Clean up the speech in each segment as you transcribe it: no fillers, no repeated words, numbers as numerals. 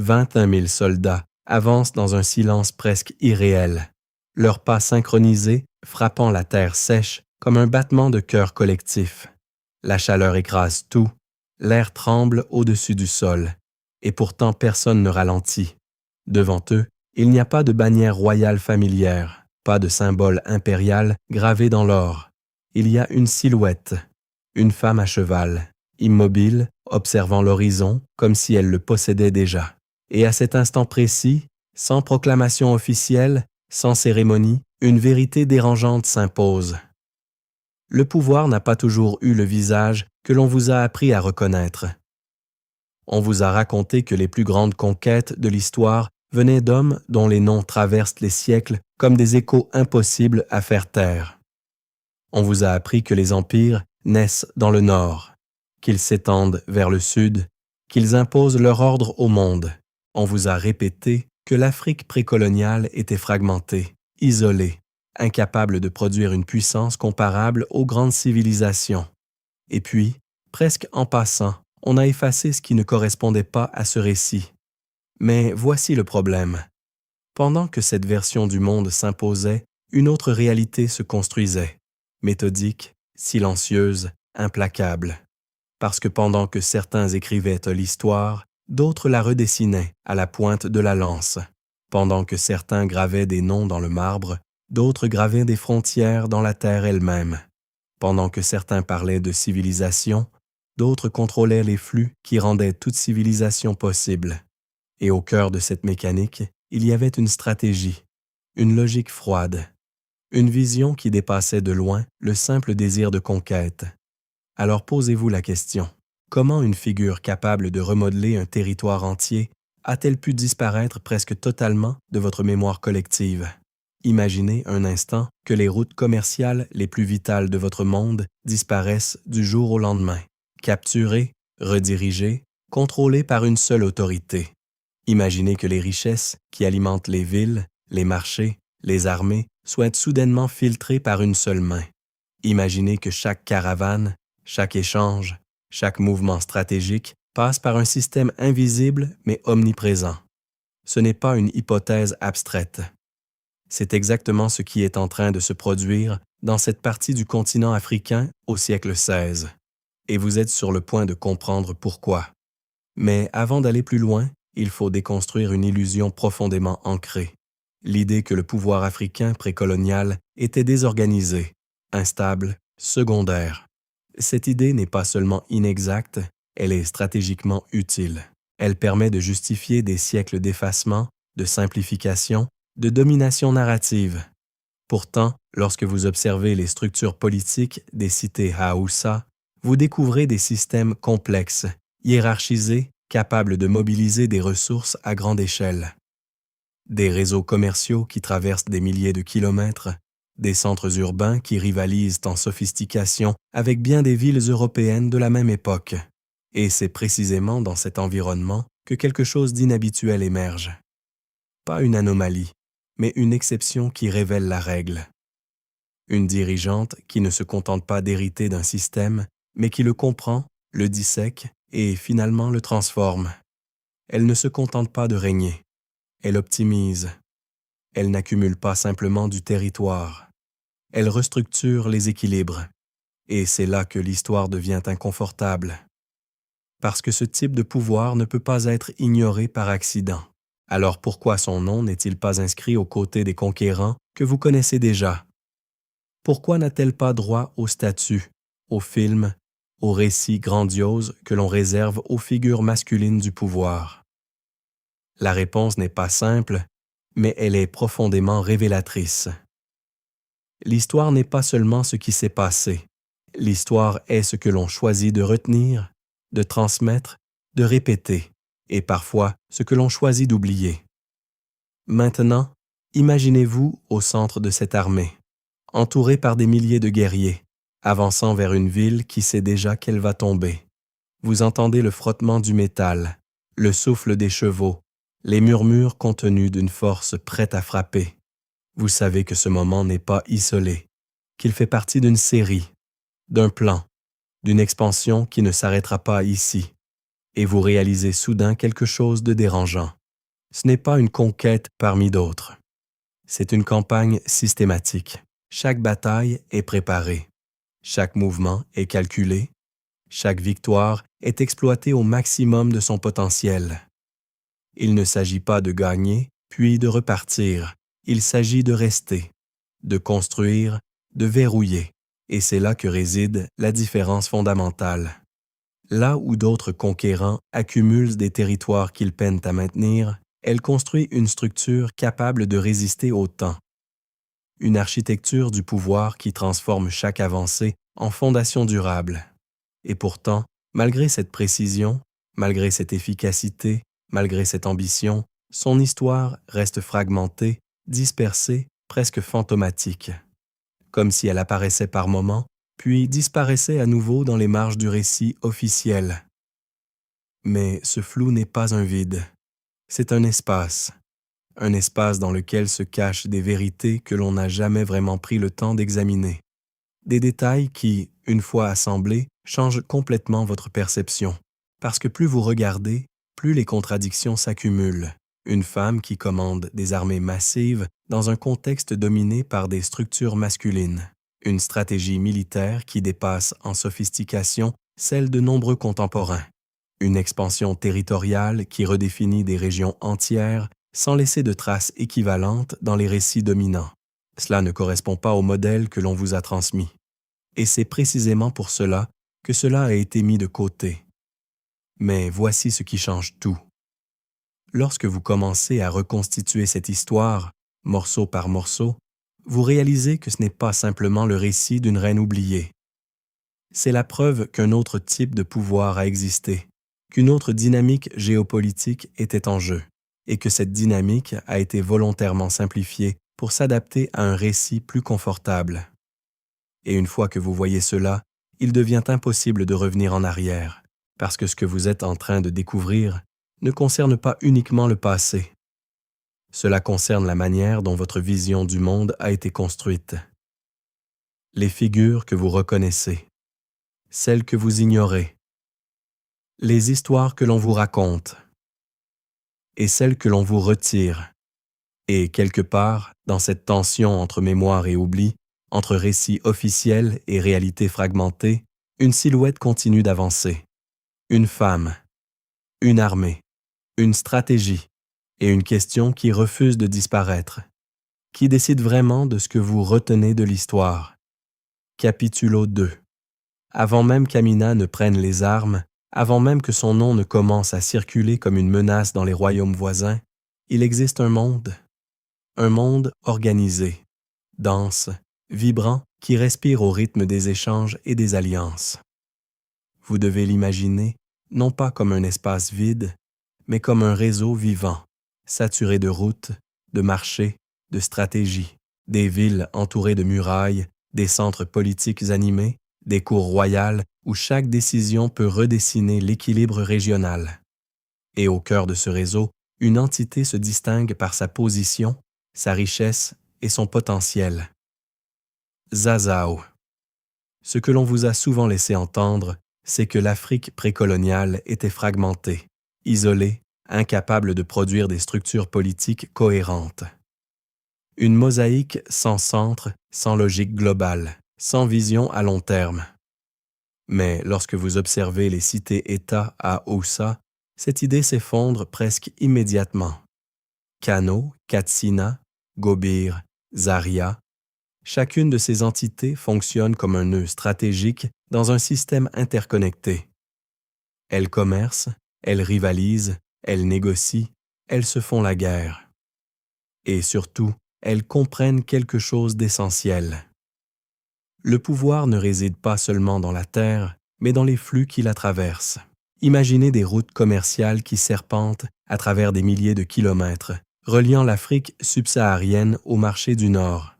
21 000 soldats avancent dans un silence presque irréel, leurs pas synchronisés frappant la terre sèche comme un battement de cœur collectif. La chaleur écrase tout, l'air tremble au-dessus du sol, et pourtant personne ne ralentit. Devant eux, il n'y a pas de bannière royale familière, pas de symbole impérial gravé dans l'or. Il y a une silhouette, une femme à cheval, immobile, observant l'horizon comme si elle le possédait déjà. Et à cet instant précis, sans proclamation officielle, sans cérémonie, une vérité dérangeante s'impose. Le pouvoir n'a pas toujours eu le visage que l'on vous a appris à reconnaître. On vous a raconté que les plus grandes conquêtes de l'histoire venaient d'hommes dont les noms traversent les siècles comme des échos impossibles à faire taire. On vous a appris que les empires naissent dans le nord, qu'ils s'étendent vers le sud, qu'ils imposent leur ordre au monde. On vous a répété que l'Afrique précoloniale était fragmentée, isolée, incapable de produire une puissance comparable aux grandes civilisations. Et puis, presque en passant, on a effacé ce qui ne correspondait pas à ce récit. Mais voici le problème. Pendant que cette version du monde s'imposait, une autre réalité se construisait, méthodique, silencieuse, implacable. Parce que pendant que certains écrivaient l'histoire, d'autres la redessinaient à la pointe de la lance. Pendant que certains gravaient des noms dans le marbre, d'autres gravaient des frontières dans la terre elle-même. Pendant que certains parlaient de civilisation, d'autres contrôlaient les flux qui rendaient toute civilisation possible. Et au cœur de cette mécanique, il y avait une stratégie, une logique froide, une vision qui dépassait de loin le simple désir de conquête. Alors posez-vous la question, comment une figure capable de remodeler un territoire entier a-t-elle pu disparaître presque totalement de votre mémoire collective? Imaginez un instant que les routes commerciales les plus vitales de votre monde disparaissent du jour au lendemain, capturées, redirigées, contrôlées par une seule autorité. Imaginez que les richesses qui alimentent les villes, les marchés, les armées soient soudainement filtrées par une seule main. Imaginez que chaque caravane, chaque échange, chaque mouvement stratégique passe par un système invisible mais omniprésent. Ce n'est pas une hypothèse abstraite. C'est exactement ce qui est en train de se produire dans cette partie du continent africain au siècle XVI. Et vous êtes sur le point de comprendre pourquoi. Mais avant d'aller plus loin, il faut déconstruire une illusion profondément ancrée. L'idée que le pouvoir africain précolonial était désorganisé, instable, secondaire. Cette idée n'est pas seulement inexacte, elle est stratégiquement utile. Elle permet de justifier des siècles d'effacement, de simplification, de domination narrative. Pourtant, lorsque vous observez les structures politiques des cités Haoussa, vous découvrez des systèmes complexes, hiérarchisés, capables de mobiliser des ressources à grande échelle. Des réseaux commerciaux qui traversent des milliers de kilomètres, des centres urbains qui rivalisent en sophistication avec bien des villes européennes de la même époque. Et c'est précisément dans cet environnement que quelque chose d'inhabituel émerge. Pas une anomalie, mais une exception qui révèle la règle. Une dirigeante qui ne se contente pas d'hériter d'un système, mais qui le comprend, le dissèque et finalement le transforme. Elle ne se contente pas de régner, elle optimise. Elle n'accumule pas simplement du territoire. Elle restructure les équilibres. Et c'est là que l'histoire devient inconfortable. Parce que ce type de pouvoir ne peut pas être ignoré par accident. Alors pourquoi son nom n'est-il pas inscrit aux côtés des conquérants que vous connaissez déjà? Pourquoi n'a-t-elle pas droit au statut, au film, aux récits grandioses que l'on réserve aux figures masculines du pouvoir? La réponse n'est pas simple, mais elle est profondément révélatrice. L'histoire n'est pas seulement ce qui s'est passé. L'histoire est ce que l'on choisit de retenir, de transmettre, de répéter, et parfois ce que l'on choisit d'oublier. Maintenant, imaginez-vous au centre de cette armée, entouré par des milliers de guerriers, avançant vers une ville qui sait déjà qu'elle va tomber. Vous entendez le frottement du métal, le souffle des chevaux, les murmures contenus d'une force prête à frapper. Vous savez que ce moment n'est pas isolé, qu'il fait partie d'une série, d'un plan, d'une expansion qui ne s'arrêtera pas ici. et vous réalisez soudain quelque chose de dérangeant. Ce n'est pas une conquête parmi d'autres. C'est une campagne systématique. Chaque bataille est préparée. Chaque mouvement est calculé. Chaque victoire est exploitée au maximum de son potentiel. Il ne s'agit pas de gagner, puis de repartir. Il s'agit de rester, de construire, de verrouiller. Et c'est là que réside la différence fondamentale. Là où d'autres conquérants accumulent des territoires qu'ils peinent à maintenir, elle construit une structure capable de résister au temps. Une architecture du pouvoir qui transforme chaque avancée en fondation durable. Et pourtant, malgré cette précision, malgré cette efficacité, malgré cette ambition, son histoire reste fragmentée, dispersée, presque fantomatique. Comme si elle apparaissait par moments, puis disparaissait à nouveau dans les marges du récit officiel. Mais ce flou n'est pas un vide, c'est un espace dans lequel se cachent des vérités que l'on n'a jamais vraiment pris le temps d'examiner. Des détails qui, une fois assemblés, changent complètement votre perception, parce que plus vous regardez, plus les contradictions s'accumulent. Une femme qui commande des armées massives dans un contexte dominé par des structures masculines. Une stratégie militaire qui dépasse en sophistication celle de nombreux contemporains. Une expansion territoriale qui redéfinit des régions entières sans laisser de traces équivalentes dans les récits dominants. Cela ne correspond pas au modèle que l'on vous a transmis. Et c'est précisément pour cela que cela a été mis de côté. Mais voici ce qui change tout. Lorsque vous commencez à reconstituer cette histoire, morceau par morceau, vous réalisez que ce n'est pas simplement le récit d'une reine oubliée. C'est la preuve qu'un autre type de pouvoir a existé, qu'une autre dynamique géopolitique était en jeu, et que cette dynamique a été volontairement simplifiée pour s'adapter à un récit plus confortable. Et une fois que vous voyez cela, il devient impossible de revenir en arrière, parce que ce que vous êtes en train de découvrir ne concerne pas uniquement le passé. Cela concerne la manière dont votre vision du monde a été construite. Les figures que vous reconnaissez, celles que vous ignorez, les histoires que l'on vous raconte et celles que l'on vous retire. Et quelque part, dans cette tension entre mémoire et oubli, entre récits officiels et réalité fragmentée, une silhouette continue d'avancer. Une femme, une armée, une stratégie et une question qui refuse de disparaître. Qui décide vraiment de ce que vous retenez de l'histoire? Capitulo 2. Avant même qu'Amina ne prenne les armes, avant même que son nom ne commence à circuler comme une menace dans les royaumes voisins, il existe un monde organisé, dense, vibrant, qui respire au rythme des échanges et des alliances. Vous devez l'imaginer, non pas comme un espace vide, mais comme un réseau vivant, saturé de routes, de marchés, de stratégies, des villes entourées de murailles, des centres politiques animés, des cours royales où chaque décision peut redessiner l'équilibre régional. Et au cœur de ce réseau, une entité se distingue par sa position, sa richesse et son potentiel. Zazao. Ce que l'on vous a souvent laissé entendre, c'est que l'Afrique précoloniale était fragmentée, isolée, incapable de produire des structures politiques cohérentes. Une mosaïque sans centre, sans logique globale, sans vision à long terme. Mais lorsque vous observez les cités-États à Oussa, cette idée s'effondre presque immédiatement. Kano, Katsina, Gobir, Zaria, chacune de ces entités fonctionne comme un nœud stratégique dans un système interconnecté. Elles commercent, elles rivalisent, elles négocient, elles se font la guerre. Et surtout, elles comprennent quelque chose d'essentiel. Le pouvoir ne réside pas seulement dans la terre, mais dans les flux qui la traversent. Imaginez des routes commerciales qui serpentent à travers des milliers de kilomètres, reliant l'Afrique subsaharienne au marché du Nord.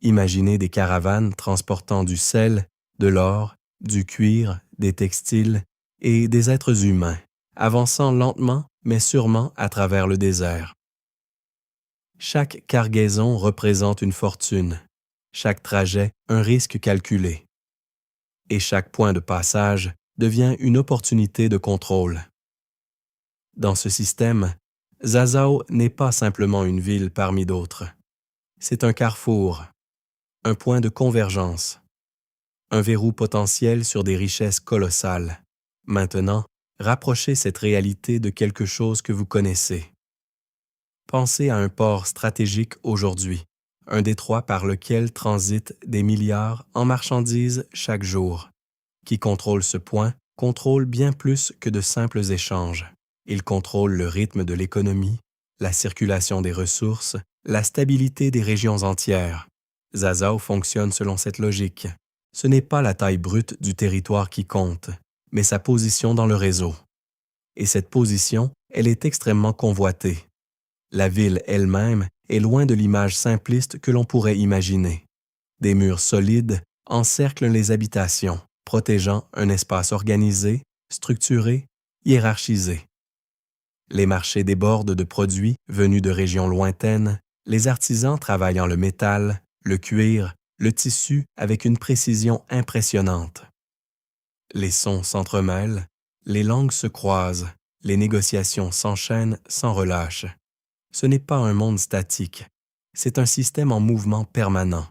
Imaginez des caravanes transportant du sel, de l'or, du cuir, des textiles et des êtres humains, avançant lentement mais sûrement à travers le désert. Chaque cargaison représente une fortune, chaque trajet un risque calculé. Et chaque point de passage devient une opportunité de contrôle. Dans ce système, Zazao n'est pas simplement une ville parmi d'autres. C'est un carrefour, un point de convergence, un verrou potentiel sur des richesses colossales. Maintenant, rapprochez cette réalité de quelque chose que vous connaissez. Pensez à un port stratégique aujourd'hui, un détroit par lequel transitent des milliards en marchandises chaque jour. Qui contrôle ce point contrôle bien plus que de simples échanges. Il contrôle le rythme de l'économie, la circulation des ressources, la stabilité des régions entières. Zazao fonctionne selon cette logique. Ce n'est pas la taille brute du territoire qui compte, mais sa position dans le réseau. Et cette position, elle est extrêmement convoitée. La ville elle-même est loin de l'image simpliste que l'on pourrait imaginer. Des murs solides encerclent les habitations, protégeant un espace organisé, structuré, hiérarchisé. Les marchés débordent de produits venus de régions lointaines, les artisans travaillant le métal, le cuir, le tissu avec une précision impressionnante. Les sons s'entremêlent, les langues se croisent, les négociations s'enchaînent sans relâche. Ce n'est pas un monde statique, c'est un système en mouvement permanent.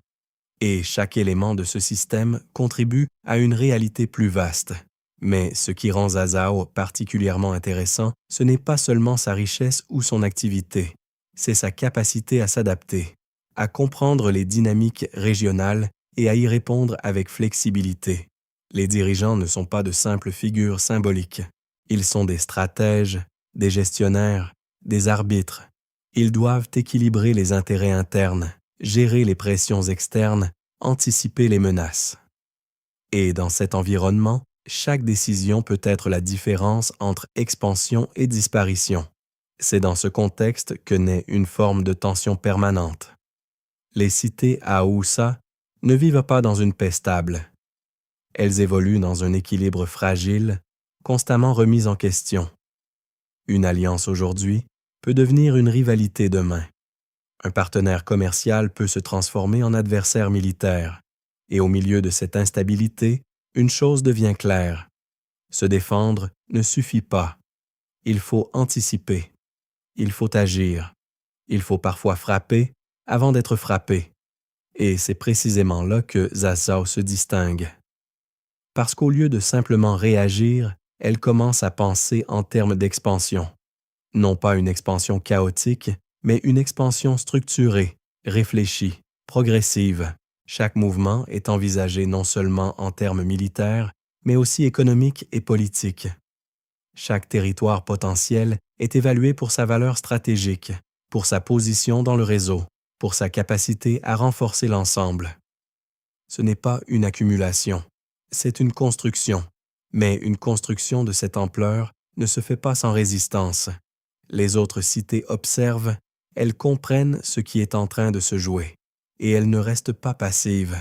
Et chaque élément de ce système contribue à une réalité plus vaste. Mais ce qui rend Zazao particulièrement intéressant, ce n'est pas seulement sa richesse ou son activité, c'est sa capacité à s'adapter, à comprendre les dynamiques régionales et à y répondre avec flexibilité. Les dirigeants ne sont pas de simples figures symboliques. Ils sont des stratèges, des gestionnaires, des arbitres. Ils doivent équilibrer les intérêts internes, gérer les pressions externes, anticiper les menaces. Et dans cet environnement, chaque décision peut être la différence entre expansion et disparition. C'est dans ce contexte que naît une forme de tension permanente. Les cités à Aoussa ne vivent pas dans une paix stable. Elles évoluent dans un équilibre fragile, constamment remis en question. Une alliance aujourd'hui peut devenir une rivalité demain. Un partenaire commercial peut se transformer en adversaire militaire. Et au milieu de cette instabilité, une chose devient claire. Se défendre ne suffit pas. Il faut anticiper. Il faut agir. Il faut parfois frapper avant d'être frappé. Et c'est précisément là que Zazao se distingue. Parce qu'au lieu de simplement réagir, elle commence à penser en termes d'expansion. Non pas une expansion chaotique, mais une expansion structurée, réfléchie, progressive. Chaque mouvement est envisagé non seulement en termes militaires, mais aussi économiques et politiques. Chaque territoire potentiel est évalué pour sa valeur stratégique, pour sa position dans le réseau, pour sa capacité à renforcer l'ensemble. Ce n'est pas une accumulation, c'est une construction. Mais une construction de cette ampleur ne se fait pas sans résistance. Les autres cités observent, elles comprennent ce qui est en train de se jouer. Et elles ne restent pas passives.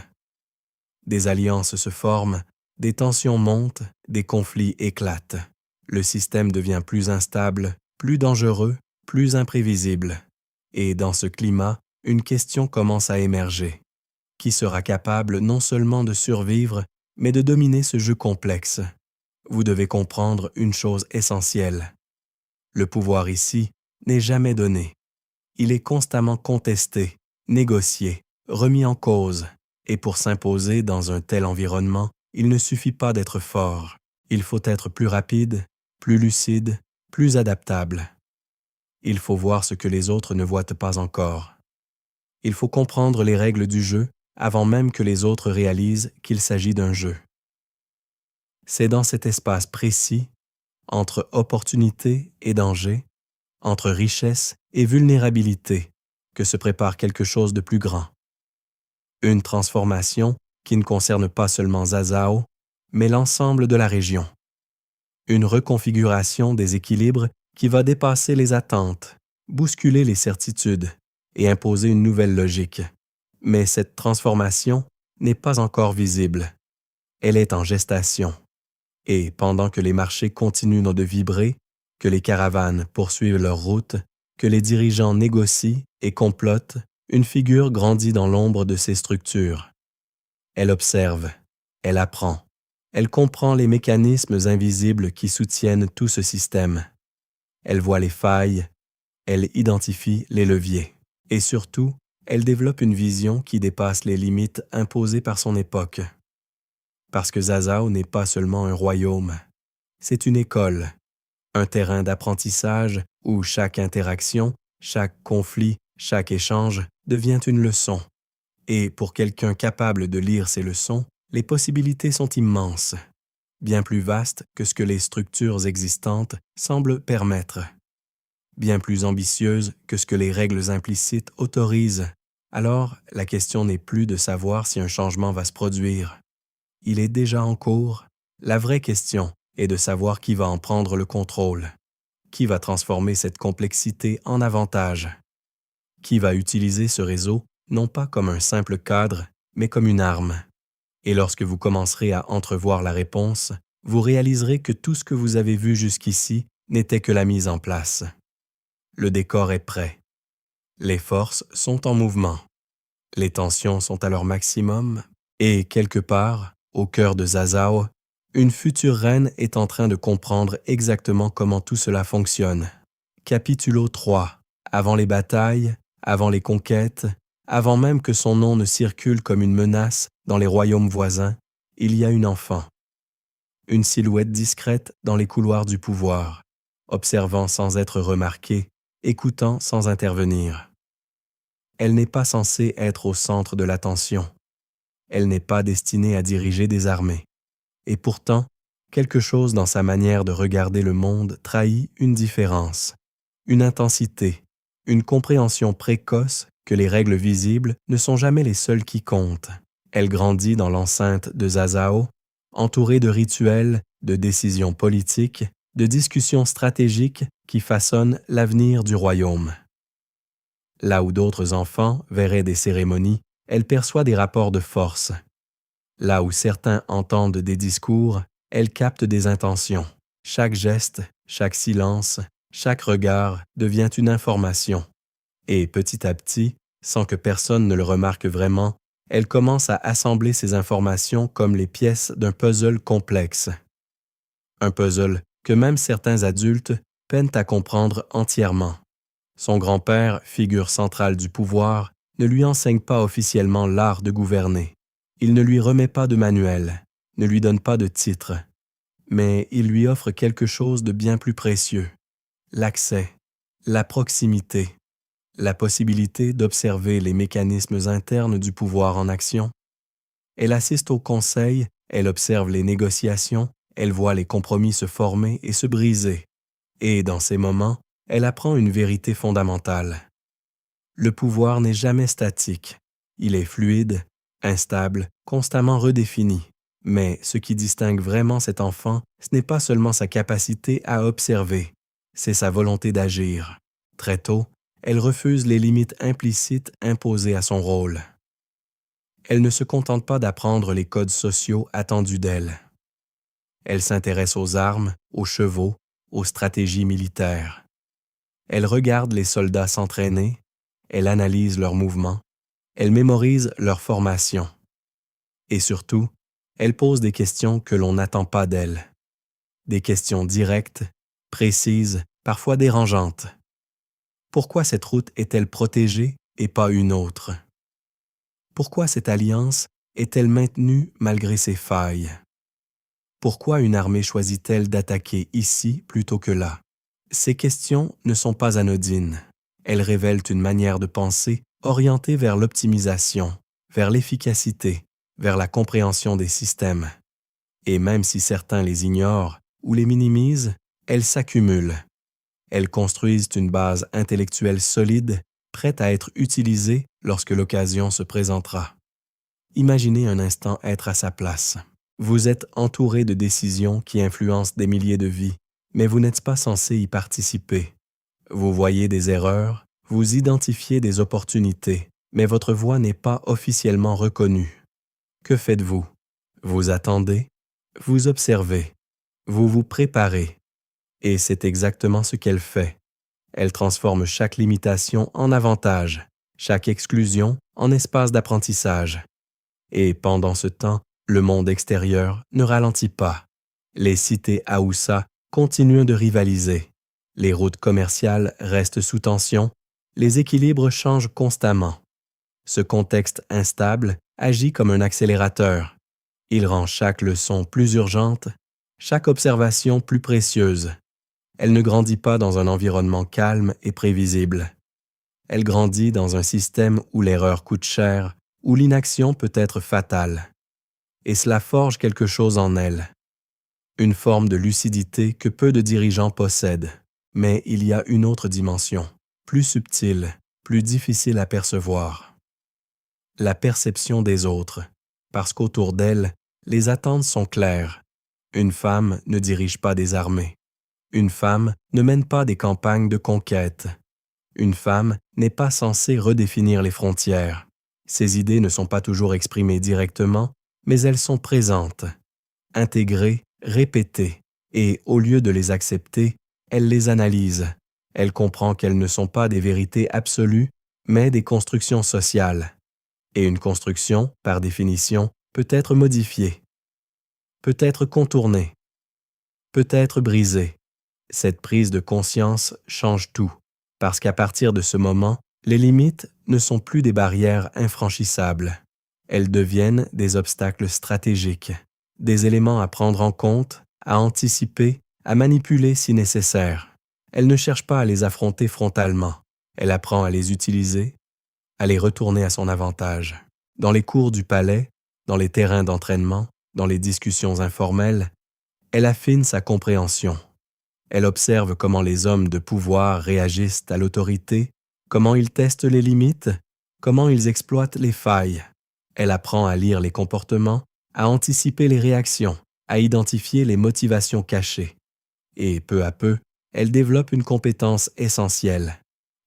Des alliances se forment, des tensions montent, des conflits éclatent. Le système devient plus instable, plus dangereux, plus imprévisible. Et dans ce climat, une question commence à émerger. Qui sera capable non seulement de survivre, mais de dominer ce jeu complexe? Vous devez comprendre une chose essentielle. Le pouvoir ici n'est jamais donné. Il est constamment contesté, négocié, remis en cause, et pour s'imposer dans un tel environnement, il ne suffit pas d'être fort. Il faut être plus rapide, plus lucide, plus adaptable. Il faut voir ce que les autres ne voient pas encore. Il faut comprendre les règles du jeu avant même que les autres réalisent qu'il s'agit d'un jeu. C'est dans cet espace précis, entre opportunité et danger, entre richesse et vulnérabilité, que se prépare quelque chose de plus grand. Une transformation qui ne concerne pas seulement Zazao, mais l'ensemble de la région. Une reconfiguration des équilibres qui va dépasser les attentes, bousculer les certitudes et imposer une nouvelle logique. Mais cette transformation n'est pas encore visible. Elle est en gestation. Et pendant que les marchés continuent de vibrer, que les caravanes poursuivent leur route, que les dirigeants négocient et complotent, une figure grandit dans l'ombre de ces structures. Elle observe, elle apprend, Elle comprend les mécanismes invisibles qui soutiennent tout ce système. Elle voit les failles, elle identifie les leviers. Et surtout, elle développe une vision qui dépasse les limites imposées par son époque. Parce que Zazao n'est pas seulement un royaume, c'est une école, un terrain d'apprentissage où chaque interaction, chaque conflit, chaque échange devient une leçon. Et pour quelqu'un capable de lire ces leçons, les possibilités sont immenses, bien plus vastes que ce que les structures existantes semblent permettre, bien plus ambitieuses que ce que les règles implicites autorisent. Alors, la question n'est plus de savoir si un changement va se produire. Il est déjà en cours. La vraie question est de savoir qui va en prendre le contrôle, qui va transformer cette complexité en avantage, qui va utiliser ce réseau non pas comme un simple cadre, mais comme une arme. Et lorsque vous commencerez à entrevoir la réponse, vous réaliserez que tout ce que vous avez vu jusqu'ici n'était que la mise en place. Le décor est prêt. Les forces sont en mouvement. Les tensions sont à leur maximum et, quelque part, au cœur de Zazao, une future reine est en train de comprendre exactement comment tout cela fonctionne. Capitulo 3. Avant les batailles, avant les conquêtes, avant même que son nom ne circule comme une menace dans les royaumes voisins, il y a une enfant. Une silhouette discrète dans les couloirs du pouvoir, observant sans être remarquée, écoutant sans intervenir. Elle n'est pas censée être au centre de l'attention. Elle n'est pas destinée à diriger des armées. Et pourtant, quelque chose dans sa manière de regarder le monde trahit une différence, une intensité, une compréhension précoce que les règles visibles ne sont jamais les seules qui comptent. Elle grandit dans l'enceinte de Zazao, entourée de rituels, de décisions politiques, de discussions stratégiques qui façonnent l'avenir du royaume. Là où d'autres enfants verraient des cérémonies, elle perçoit des rapports de force. Là où certains entendent des discours, elle capte des intentions. Chaque geste, chaque silence, chaque regard devient une information. Et petit à petit, sans que personne ne le remarque vraiment, elle commence à assembler ces informations comme les pièces d'un puzzle complexe. Un puzzle que même certains adultes peinent à comprendre entièrement. Son grand-père, figure centrale du pouvoir, ne lui enseigne pas officiellement l'art de gouverner. Il ne lui remet pas de manuel, ne lui donne pas de titre. Mais il lui offre quelque chose de bien plus précieux, l'accès, la proximité, la possibilité d'observer les mécanismes internes du pouvoir en action. Elle assiste au conseil, elle observe les négociations, elle voit les compromis se former et se briser. Et dans ces moments, elle apprend une vérité fondamentale. Le pouvoir n'est jamais statique. Il est fluide, instable, constamment redéfini. Mais ce qui distingue vraiment cet enfant, ce n'est pas seulement sa capacité à observer, c'est sa volonté d'agir. Très tôt, elle refuse les limites implicites imposées à son rôle. Elle ne se contente pas d'apprendre les codes sociaux attendus d'elle. Elle s'intéresse aux armes, aux chevaux, aux stratégies militaires. Elle regarde les soldats s'entraîner, elle analyse leurs mouvements, elle mémorise leur formation. Et surtout, elle pose des questions que l'on n'attend pas d'elle. Des questions directes, précises, parfois dérangeantes. Pourquoi cette route est-elle protégée et pas une autre? Pourquoi cette alliance est-elle maintenue malgré ses failles? Pourquoi une armée choisit-elle d'attaquer ici plutôt que là? Ces questions ne sont pas anodines. Elles révèlent une manière de penser orientée vers l'optimisation, vers l'efficacité, vers la compréhension des systèmes. Et même si certains les ignorent ou les minimisent, elles s'accumulent. Elles construisent une base intellectuelle solide, prête à être utilisée lorsque l'occasion se présentera. Imaginez un instant être à sa place. Vous êtes entouré de décisions qui influencent des milliers de vies, mais vous n'êtes pas censé y participer. Vous voyez des erreurs, vous identifiez des opportunités, mais votre voix n'est pas officiellement reconnue. Que faites-vous? Vous attendez, vous observez, vous vous préparez. Et c'est exactement ce qu'elle fait. Elle transforme chaque limitation en avantage, chaque exclusion en espace d'apprentissage. Et pendant ce temps, Le monde extérieur ne ralentit pas. Les cités Haoussa continuent de rivaliser. Les routes commerciales restent sous tension. Les équilibres changent constamment. Ce contexte instable agit comme un accélérateur. Il rend chaque leçon plus urgente, chaque observation plus précieuse. Elle ne grandit pas dans un environnement calme et prévisible. Elle grandit dans un système où l'erreur coûte cher, où l'inaction peut être fatale. Et cela forge quelque chose en elle. Une forme de lucidité que peu de dirigeants possèdent. Mais il y a une autre dimension, plus subtile, plus difficile à percevoir. La perception des autres, parce qu'autour d'elle, les attentes sont claires. Une femme ne dirige pas des armées. Une femme ne mène pas des campagnes de conquête. Une femme n'est pas censée redéfinir les frontières. Ses idées ne sont pas toujours exprimées directement, mais elles sont présentes, intégrées, répétées, et au lieu de les accepter, elle les analyse. Elle comprend qu'elles ne sont pas des vérités absolues, mais des constructions sociales. Et une construction, par définition, peut être modifiée, peut être contournée, peut être brisée. Cette prise de conscience change tout, parce qu'à partir de ce moment, les limites ne sont plus des barrières infranchissables. Elles deviennent des obstacles stratégiques, des éléments à prendre en compte, à anticiper, à manipuler si nécessaire. Elle ne cherche pas à les affronter frontalement. Elle apprend à les utiliser, à les retourner à son avantage. Dans les cours du palais, dans les terrains d'entraînement, dans les discussions informelles, elle affine sa compréhension. Elle observe comment les hommes de pouvoir réagissent à l'autorité, comment ils testent les limites, comment ils exploitent les failles. Elle apprend à lire les comportements, à anticiper les réactions, à identifier les motivations cachées. Et peu à peu, elle développe une compétence essentielle,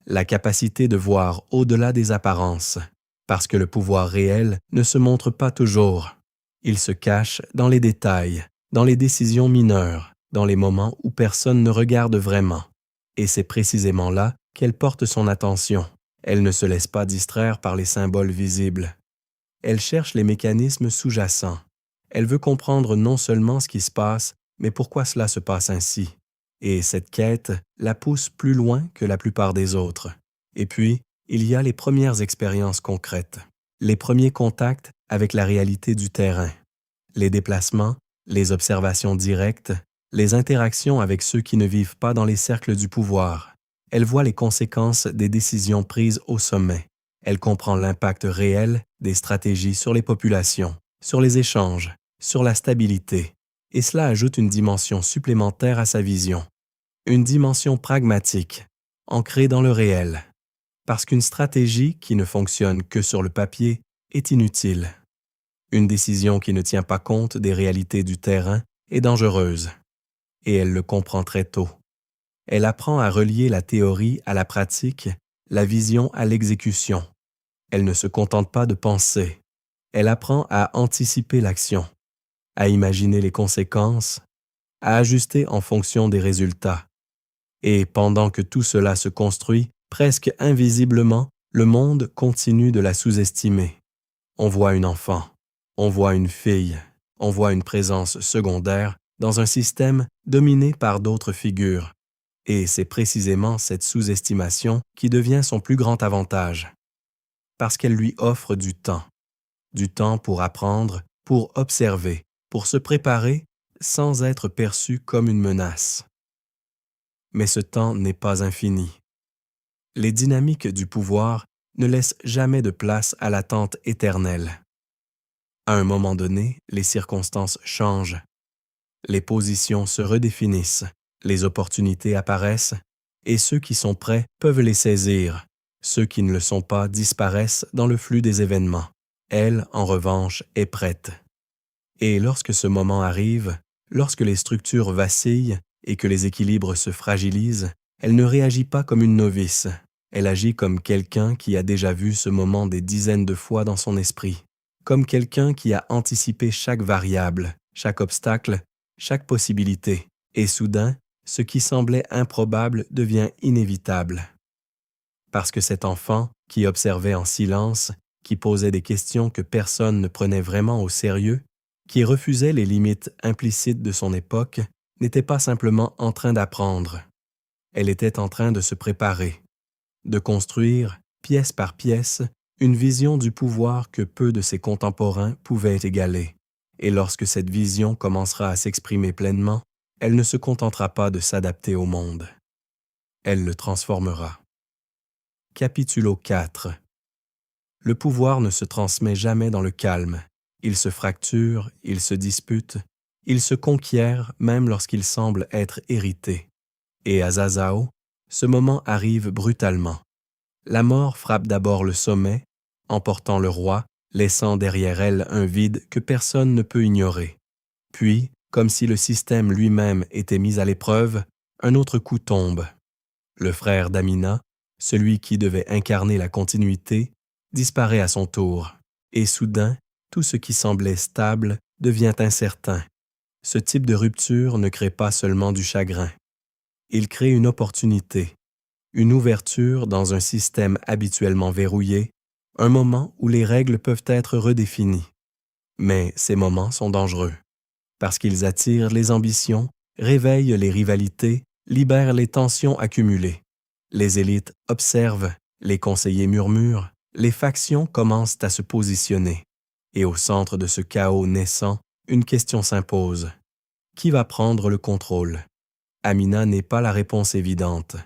la capacité de voir au-delà des apparences, parce que le pouvoir réel ne se montre pas toujours. Il se cache dans les détails, dans les décisions mineures, dans les moments où personne ne regarde vraiment. Et c'est précisément là qu'elle porte son attention. Elle ne se laisse pas distraire par les symboles visibles. Elle cherche les mécanismes sous-jacents. Elle veut comprendre non seulement ce qui se passe, mais pourquoi cela se passe ainsi. Et cette quête la pousse plus loin que la plupart des autres. Et puis, il y a les premières expériences concrètes, les premiers contacts avec la réalité du terrain, les déplacements, les observations directes, les interactions avec ceux qui ne vivent pas dans les cercles du pouvoir. Elle voit les conséquences des décisions prises au sommet. Elle comprend l'impact réel des stratégies sur les populations, sur les échanges, sur la stabilité. Et cela ajoute une dimension supplémentaire à sa vision. Une dimension pragmatique, ancrée dans le réel. Parce qu'une stratégie qui ne fonctionne que sur le papier est inutile. Une décision qui ne tient pas compte des réalités du terrain est dangereuse. Et elle le comprend très tôt. Elle apprend à relier la théorie à la pratique, la vision à l'exécution. Elle ne se contente pas de penser. Elle apprend à anticiper l'action, à imaginer les conséquences, à ajuster en fonction des résultats. Et pendant que tout cela se construit, presque invisiblement, le monde continue de la sous-estimer. On voit une enfant, on voit une fille, on voit une présence secondaire dans un système dominé par d'autres figures. Et c'est précisément cette sous-estimation qui devient son plus grand avantage. Parce qu'elle lui offre du temps pour apprendre, pour observer, pour se préparer sans être perçu comme une menace. Mais ce temps n'est pas infini. Les dynamiques du pouvoir ne laissent jamais de place à l'attente éternelle. À un moment donné, les circonstances changent. Les positions se redéfinissent, les opportunités apparaissent, et ceux qui sont prêts peuvent les saisir. Ceux qui ne le sont pas disparaissent dans le flux des événements. Elle, en revanche, est prête. Et lorsque ce moment arrive, lorsque les structures vacillent et que les équilibres se fragilisent, elle ne réagit pas comme une novice. Elle agit comme quelqu'un qui a déjà vu ce moment des dizaines de fois dans son esprit, comme quelqu'un qui a anticipé chaque variable, chaque obstacle, chaque possibilité. Et soudain, ce qui semblait improbable devient inévitable. Parce que cet enfant, qui observait en silence, qui posait des questions que personne ne prenait vraiment au sérieux, qui refusait les limites implicites de son époque, n'était pas simplement en train d'apprendre. Elle était en train de se préparer, de construire, pièce par pièce, une vision du pouvoir que peu de ses contemporains pouvaient égaler. Et lorsque cette vision commencera à s'exprimer pleinement, elle ne se contentera pas de s'adapter au monde. Elle le transformera. Capitulo 4. Le pouvoir ne se transmet jamais dans le calme. Il se fracture, il se dispute, il se conquiert même lorsqu'il semble être hérité. Et à Zazao, ce moment arrive brutalement. La mort frappe d'abord le sommet, emportant le roi, laissant derrière elle un vide que personne ne peut ignorer. Puis, comme si le système lui-même était mis à l'épreuve, un autre coup tombe. Le frère d'Amina, celui qui devait incarner la continuité, disparaît à son tour, et soudain, tout ce qui semblait stable devient incertain. Ce type de rupture ne crée pas seulement du chagrin. Il crée une opportunité, une ouverture dans un système habituellement verrouillé, un moment où les règles peuvent être redéfinies. Mais ces moments sont dangereux, parce qu'ils attirent les ambitions, réveillent les rivalités, libèrent les tensions accumulées. Les élites observent, les conseillers murmurent, les factions commencent à se positionner. Et au centre de ce chaos naissant, une question s'impose. Qui va prendre le contrôle? Amina n'est pas la réponse évidente.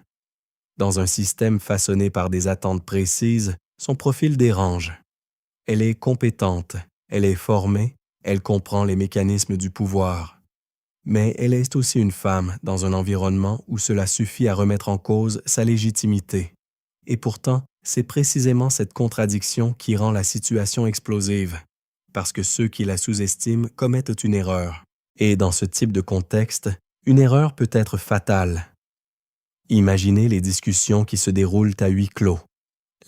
Dans un système façonné par des attentes précises, son profil dérange. Elle est compétente, elle est formée, elle comprend les mécanismes du pouvoir. Mais elle est aussi une femme dans un environnement où cela suffit à remettre en cause sa légitimité. Et pourtant, c'est précisément cette contradiction qui rend la situation explosive, parce que ceux qui la sous-estiment commettent une erreur. Et dans ce type de contexte, une erreur peut être fatale. Imaginez les discussions qui se déroulent à huis clos,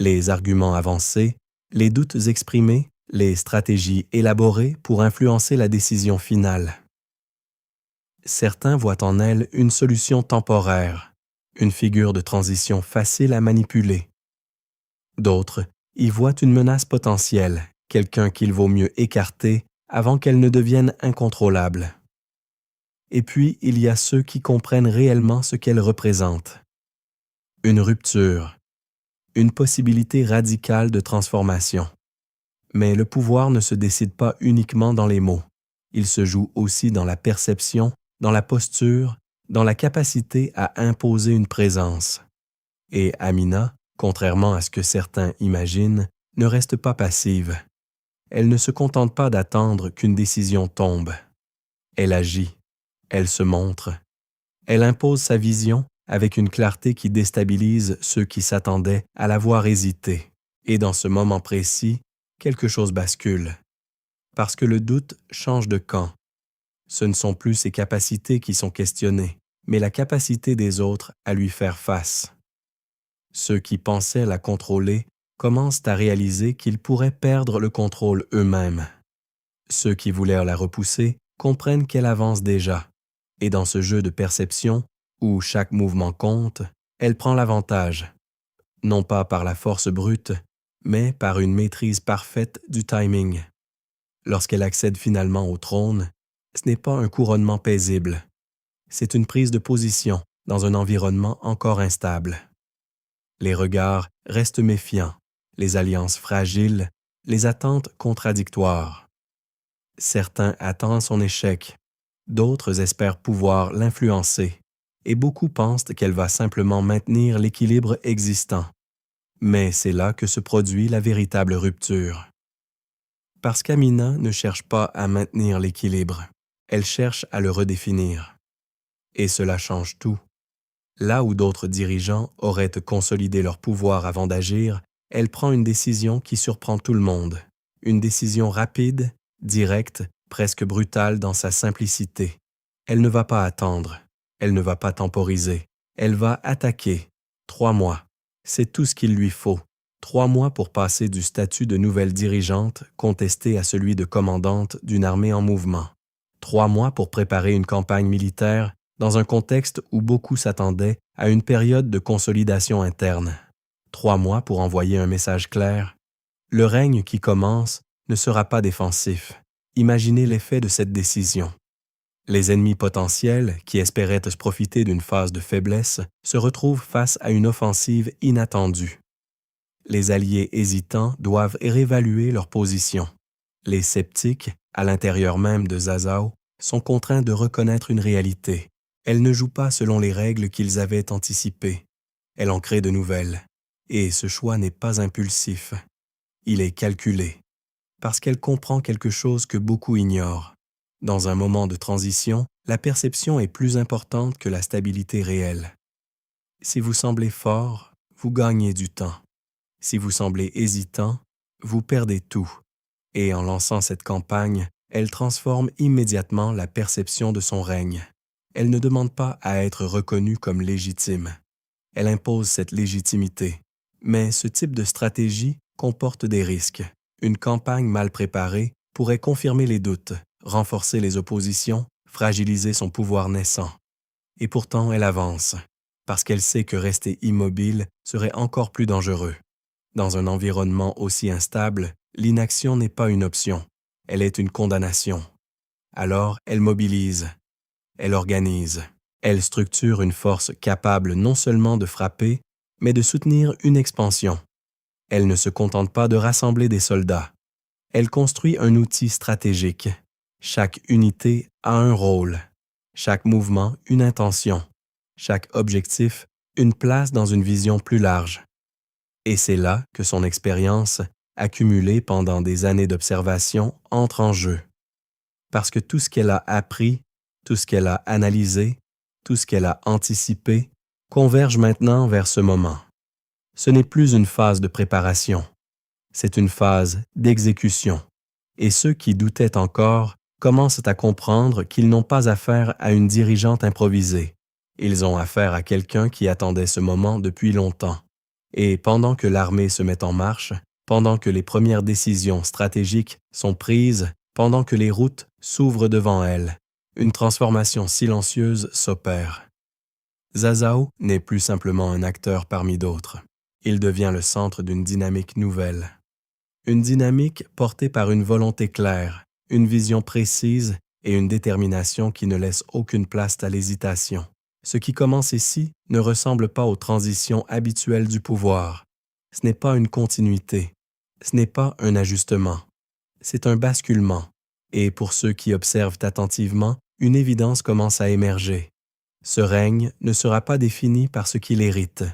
les arguments avancés, les doutes exprimés, les stratégies élaborées pour influencer la décision finale. Certains voient en elle une solution temporaire, une figure de transition facile à manipuler. D'autres y voient une menace potentielle, quelqu'un qu'il vaut mieux écarter avant qu'elle ne devienne incontrôlable. Et puis, il y a ceux qui comprennent réellement ce qu'elle représente. Une rupture, une possibilité radicale de transformation. Mais le pouvoir ne se décide pas uniquement dans les mots. Il se joue aussi dans la perception, dans la posture, dans la capacité à imposer une présence. Et Amina, contrairement à ce que certains imaginent, ne reste pas passive. Elle ne se contente pas d'attendre qu'une décision tombe. Elle agit, elle se montre. Elle impose sa vision avec une clarté qui déstabilise ceux qui s'attendaient à la voir hésiter. Et dans ce moment précis, quelque chose bascule. Parce que le doute change de camp. Ce ne sont plus ses capacités qui sont questionnées, mais la capacité des autres à lui faire face. Ceux qui pensaient la contrôler commencent à réaliser qu'ils pourraient perdre le contrôle eux-mêmes. Ceux qui voulaient la repousser comprennent qu'elle avance déjà, et dans ce jeu de perception, où chaque mouvement compte, elle prend l'avantage, non pas par la force brute, mais par une maîtrise parfaite du timing. Lorsqu'elle accède finalement au trône, ce n'est pas un couronnement paisible, c'est une prise de position dans un environnement encore instable. Les regards restent méfiants, les alliances fragiles, les attentes contradictoires. Certains attendent son échec, d'autres espèrent pouvoir l'influencer, et beaucoup pensent qu'elle va simplement maintenir l'équilibre existant. Mais c'est là que se produit la véritable rupture. Parce qu'Amina ne cherche pas à maintenir l'équilibre, elle cherche à le redéfinir. Et cela change tout. Là où d'autres dirigeants auraient consolidé leur pouvoir avant d'agir, elle prend une décision qui surprend tout le monde. Une décision rapide, directe, presque brutale dans sa simplicité. Elle ne va pas attendre, elle ne va pas temporiser, elle va attaquer. 3 mois, c'est tout ce qu'il lui faut. 3 mois pour passer du statut de nouvelle dirigeante contesté à celui de commandante d'une armée en mouvement. 3 mois pour préparer une campagne militaire dans un contexte où beaucoup s'attendaient à une période de consolidation interne. 3 mois pour envoyer un message clair. Le règne qui commence ne sera pas défensif. Imaginez l'effet de cette décision. Les ennemis potentiels, qui espéraient se profiter d'une phase de faiblesse, se retrouvent face à une offensive inattendue. Les alliés hésitants doivent réévaluer leur position. Les sceptiques, à l'intérieur même de Zazao, sont contraints de reconnaître une réalité. Elle ne joue pas selon les règles qu'ils avaient anticipées. Elle en crée de nouvelles. Et ce choix n'est pas impulsif. Il est calculé. Parce qu'elle comprend quelque chose que beaucoup ignorent. Dans un moment de transition, la perception est plus importante que la stabilité réelle. Si vous semblez fort, vous gagnez du temps. Si vous semblez hésitant, vous perdez tout. Et en lançant cette campagne, elle transforme immédiatement la perception de son règne. Elle ne demande pas à être reconnue comme légitime. Elle impose cette légitimité. Mais ce type de stratégie comporte des risques. Une campagne mal préparée pourrait confirmer les doutes, renforcer les oppositions, fragiliser son pouvoir naissant. Et pourtant, elle avance, parce qu'elle sait que rester immobile serait encore plus dangereux. Dans un environnement aussi instable, l'inaction n'est pas une option, elle est une condamnation. Alors, elle mobilise, elle organise, elle structure une force capable non seulement de frapper, mais de soutenir une expansion. Elle ne se contente pas de rassembler des soldats. Elle construit un outil stratégique. Chaque unité a un rôle, chaque mouvement une intention, chaque objectif une place dans une vision plus large. Et c'est là que son expérience, accumulée pendant des années d'observation, entre en jeu. Parce que tout ce qu'elle a appris, tout ce qu'elle a analysé, tout ce qu'elle a anticipé, converge maintenant vers ce moment. Ce n'est plus une phase de préparation, c'est une phase d'exécution. Et ceux qui doutaient encore commencent à comprendre qu'ils n'ont pas affaire à une dirigeante improvisée. Ils ont affaire à quelqu'un qui attendait ce moment depuis longtemps. Et pendant que l'armée se met en marche, pendant que les premières décisions stratégiques sont prises, pendant que les routes s'ouvrent devant elle, une transformation silencieuse s'opère. Zazao n'est plus simplement un acteur parmi d'autres. Il devient le centre d'une dynamique nouvelle. Une dynamique portée par une volonté claire, une vision précise et une détermination qui ne laisse aucune place à l'hésitation. Ce qui commence ici ne ressemble pas aux transitions habituelles du pouvoir. Ce n'est pas une continuité, ce n'est pas un ajustement, c'est un basculement. Et pour ceux qui observent attentivement, une évidence commence à émerger. Ce règne ne sera pas défini par ce qu'il hérite,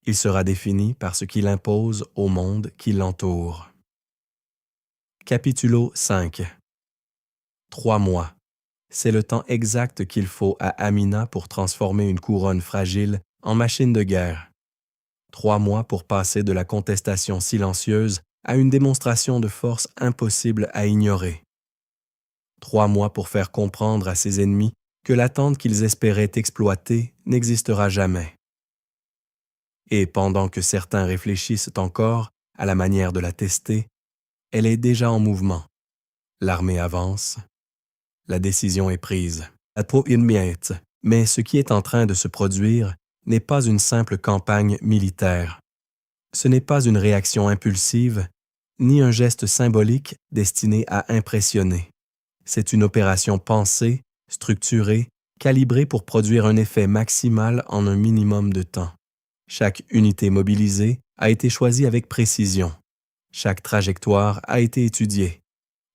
il sera défini par ce qu'il impose au monde qui l'entoure. Capitulo 5. 3 mois. C'est le temps exact qu'il faut à Amina pour transformer une couronne fragile en machine de guerre. 3 mois pour passer de la contestation silencieuse à une démonstration de force impossible à ignorer. 3 mois pour faire comprendre à ses ennemis que l'attente qu'ils espéraient exploiter n'existera jamais. Et pendant que certains réfléchissent encore à la manière de la tester, elle est déjà en mouvement. L'armée avance. La décision est prise. Mais ce qui est en train de se produire n'est pas une simple campagne militaire. Ce n'est pas une réaction impulsive, ni un geste symbolique destiné à impressionner. C'est une opération pensée, structurée, calibrée pour produire un effet maximal en un minimum de temps. Chaque unité mobilisée a été choisie avec précision. Chaque trajectoire a été étudiée.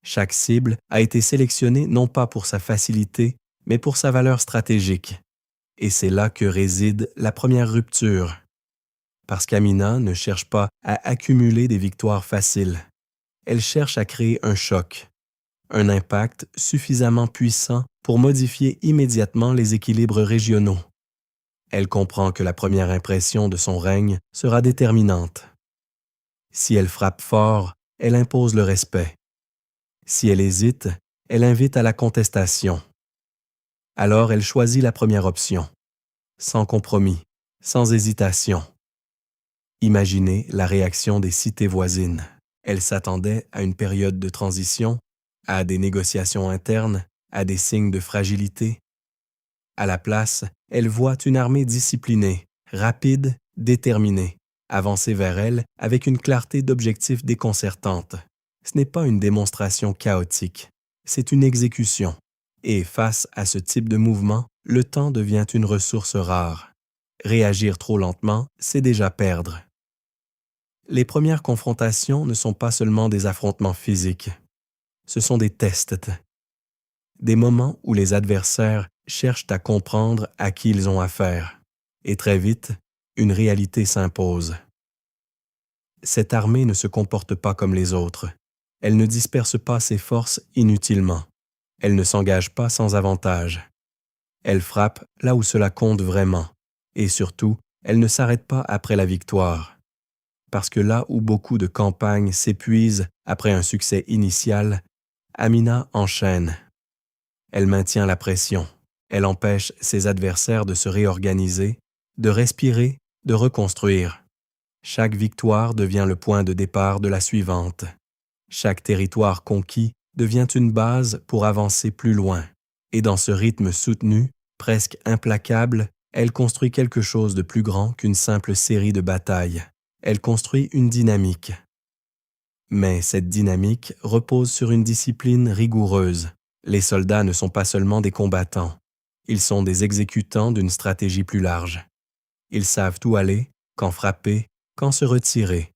Chaque cible a été sélectionnée non pas pour sa facilité, mais pour sa valeur stratégique. Et c'est là que réside la première rupture. Parce qu'Amina ne cherche pas à accumuler des victoires faciles. Elle cherche à créer un choc, un impact suffisamment puissant pour modifier immédiatement les équilibres régionaux. Elle comprend que la première impression de son règne sera déterminante. Si elle frappe fort, elle impose le respect. Si elle hésite, elle invite à la contestation. Alors elle choisit la première option, sans compromis, sans hésitation. Imaginez la réaction des cités voisines. Elles s'attendaient à une période de transition, à des négociations internes, à des signes de fragilité. À la place, elles voient une armée disciplinée, rapide, déterminée, avancer vers elle avec une clarté d'objectifs déconcertante. Ce n'est pas une démonstration chaotique, c'est une exécution. Et face à ce type de mouvement, le temps devient une ressource rare. Réagir trop lentement, c'est déjà perdre. Les premières confrontations ne sont pas seulement des affrontements physiques. Ce sont des tests. Des moments où les adversaires cherchent à comprendre à qui ils ont affaire. Et très vite, une réalité s'impose. Cette armée ne se comporte pas comme les autres. Elle ne disperse pas ses forces inutilement. Elle ne s'engage pas sans avantage. Elle frappe là où cela compte vraiment. Et surtout, elle ne s'arrête pas après la victoire. Parce que là où beaucoup de campagnes s'épuisent après un succès initial, Amina enchaîne. Elle maintient la pression. Elle empêche ses adversaires de se réorganiser, de respirer, de reconstruire. Chaque victoire devient le point de départ de la suivante. Chaque territoire conquis devient une base pour avancer plus loin. Et dans ce rythme soutenu, presque implacable, elle construit quelque chose de plus grand qu'une simple série de batailles. Elle construit une dynamique. Mais cette dynamique repose sur une discipline rigoureuse. Les soldats ne sont pas seulement des combattants. Ils sont des exécutants d'une stratégie plus large. Ils savent où aller, quand frapper, quand se retirer.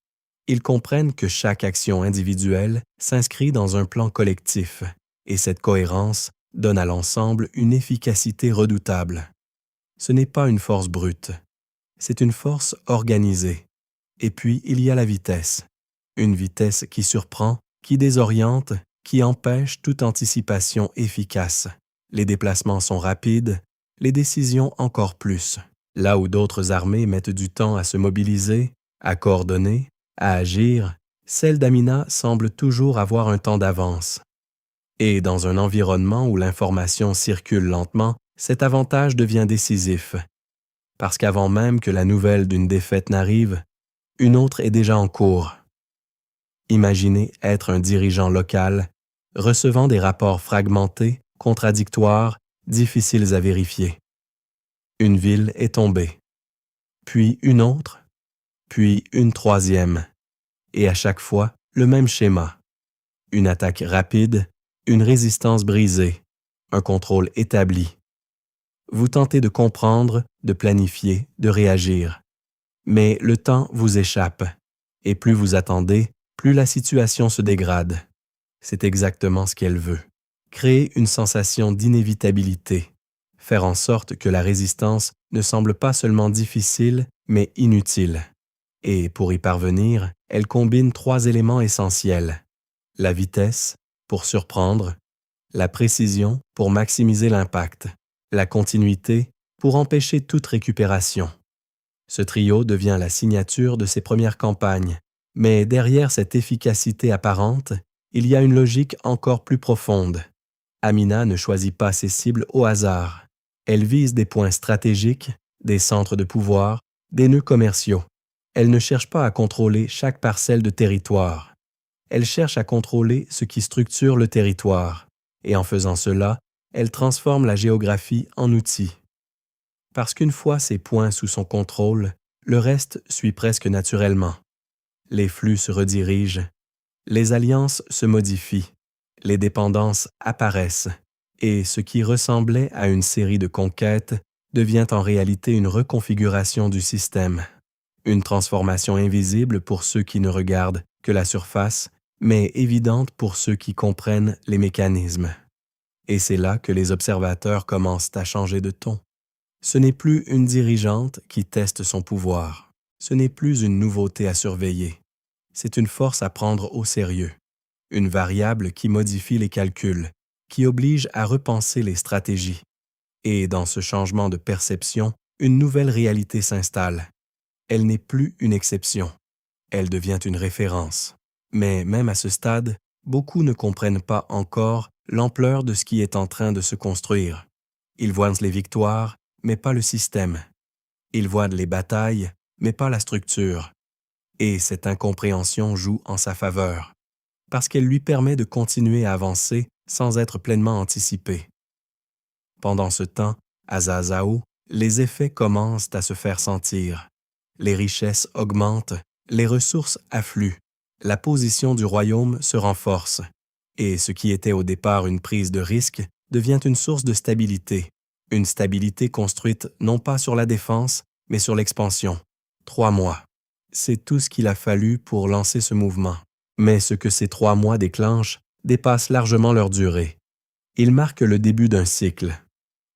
Ils comprennent que chaque action individuelle s'inscrit dans un plan collectif, et cette cohérence donne à l'ensemble une efficacité redoutable. Ce n'est pas une force brute, c'est une force organisée. Et puis, il y a la vitesse. Une vitesse qui surprend, qui désoriente, qui empêche toute anticipation efficace. Les déplacements sont rapides, les décisions encore plus. Là où d'autres armées mettent du temps à se mobiliser, à coordonner, à agir, celle d'Amina semble toujours avoir un temps d'avance. Et dans un environnement où l'information circule lentement, cet avantage devient décisif. Parce qu'avant même que la nouvelle d'une défaite n'arrive, une autre est déjà en cours. Imaginez être un dirigeant local, recevant des rapports fragmentés, contradictoires, difficiles à vérifier. Une ville est tombée, puis une autre, puis une troisième, et à chaque fois, le même schéma. Une attaque rapide, une résistance brisée, un contrôle établi. Vous tentez de comprendre, de planifier, de réagir. Mais le temps vous échappe, et plus vous attendez, plus la situation se dégrade. C'est exactement ce qu'elle veut. Créer une sensation d'inévitabilité. Faire en sorte que la résistance ne semble pas seulement difficile, mais inutile. Et pour y parvenir, elle combine 3 éléments essentiels. La vitesse, pour surprendre, la précision, pour maximiser l'impact, la continuité, pour empêcher toute récupération. Ce trio devient la signature de ses premières campagnes, mais derrière cette efficacité apparente, il y a une logique encore plus profonde. Amina ne choisit pas ses cibles au hasard. Elle vise des points stratégiques, des centres de pouvoir, des nœuds commerciaux. Elle ne cherche pas à contrôler chaque parcelle de territoire. Elle cherche à contrôler ce qui structure le territoire, et en faisant cela, elle transforme la géographie en outil. Parce qu'une fois ces points sous son contrôle, le reste suit presque naturellement. Les flux se redirigent, les alliances se modifient, les dépendances apparaissent, et ce qui ressemblait à une série de conquêtes devient en réalité une reconfiguration du système. Une transformation invisible pour ceux qui ne regardent que la surface, mais évidente pour ceux qui comprennent les mécanismes. Et c'est là que les observateurs commencent à changer de ton. Ce n'est plus une dirigeante qui teste son pouvoir. Ce n'est plus une nouveauté à surveiller. C'est une force à prendre au sérieux. Une variable qui modifie les calculs, qui oblige à repenser les stratégies. Et dans ce changement de perception, une nouvelle réalité s'installe. Elle n'est plus une exception. Elle devient une référence. Mais même à ce stade, beaucoup ne comprennent pas encore l'ampleur de ce qui est en train de se construire. Ils voient les victoires, mais pas le système. Ils voient les batailles, mais pas la structure. Et cette incompréhension joue en sa faveur, parce qu'elle lui permet de continuer à avancer sans être pleinement anticipé. Pendant ce temps, à Zazao, les effets commencent à se faire sentir. Les richesses augmentent, les ressources affluent, la position du royaume se renforce. Et ce qui était au départ une prise de risque devient une source de stabilité. Une stabilité construite non pas sur la défense, mais sur l'expansion. 3 mois. C'est tout ce qu'il a fallu pour lancer ce mouvement. Mais ce que ces 3 mois déclenchent dépasse largement leur durée. Ils marquent le début d'un cycle.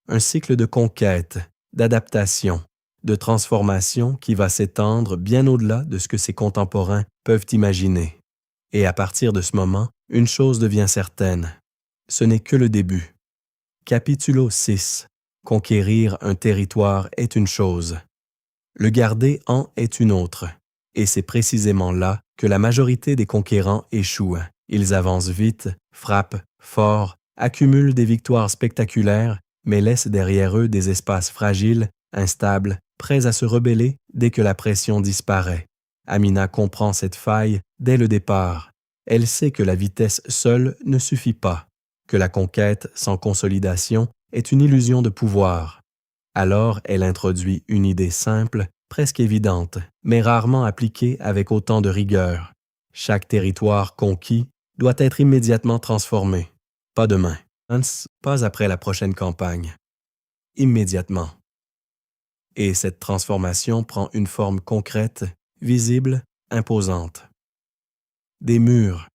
Un cycle de conquête, d'adaptation, de transformation qui va s'étendre bien au-delà de ce que ses contemporains peuvent imaginer. Et à partir de ce moment, une chose devient certaine. Ce n'est que le début. Capitulo 6. Conquérir un territoire est une chose. Le garder en est une autre. Et c'est précisément là que la majorité des conquérants échouent. Ils avancent vite, frappent fort, accumulent des victoires spectaculaires, mais laissent derrière eux des espaces fragiles, instables, prêts à se rebeller dès que la pression disparaît. Amina comprend cette faille dès le départ. Elle sait que la vitesse seule ne suffit pas, que la conquête sans consolidation est une illusion de pouvoir. Alors elle introduit une idée simple, presque évidente, mais rarement appliquée avec autant de rigueur. Chaque territoire conquis doit être immédiatement transformé. Pas demain, pas après la prochaine campagne. Immédiatement. Et cette transformation prend une forme concrète, visible, imposante. Des murs,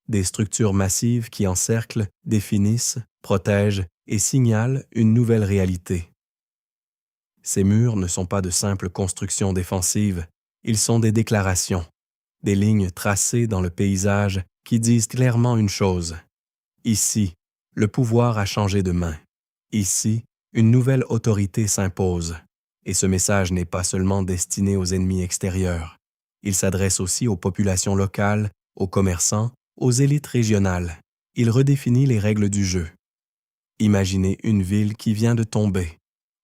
des structures massives qui encerclent, définissent, protègent et signalent une nouvelle réalité. Ces murs ne sont pas de simples constructions défensives, ils sont des déclarations, des lignes tracées dans le paysage qui disent clairement une chose. Ici, le pouvoir a changé de main. Ici, une nouvelle autorité s'impose. Et ce message n'est pas seulement destiné aux ennemis extérieurs. Il s'adresse aussi aux populations locales, aux commerçants, aux élites régionales. Il redéfinit les règles du jeu. Imaginez une ville qui vient de tomber.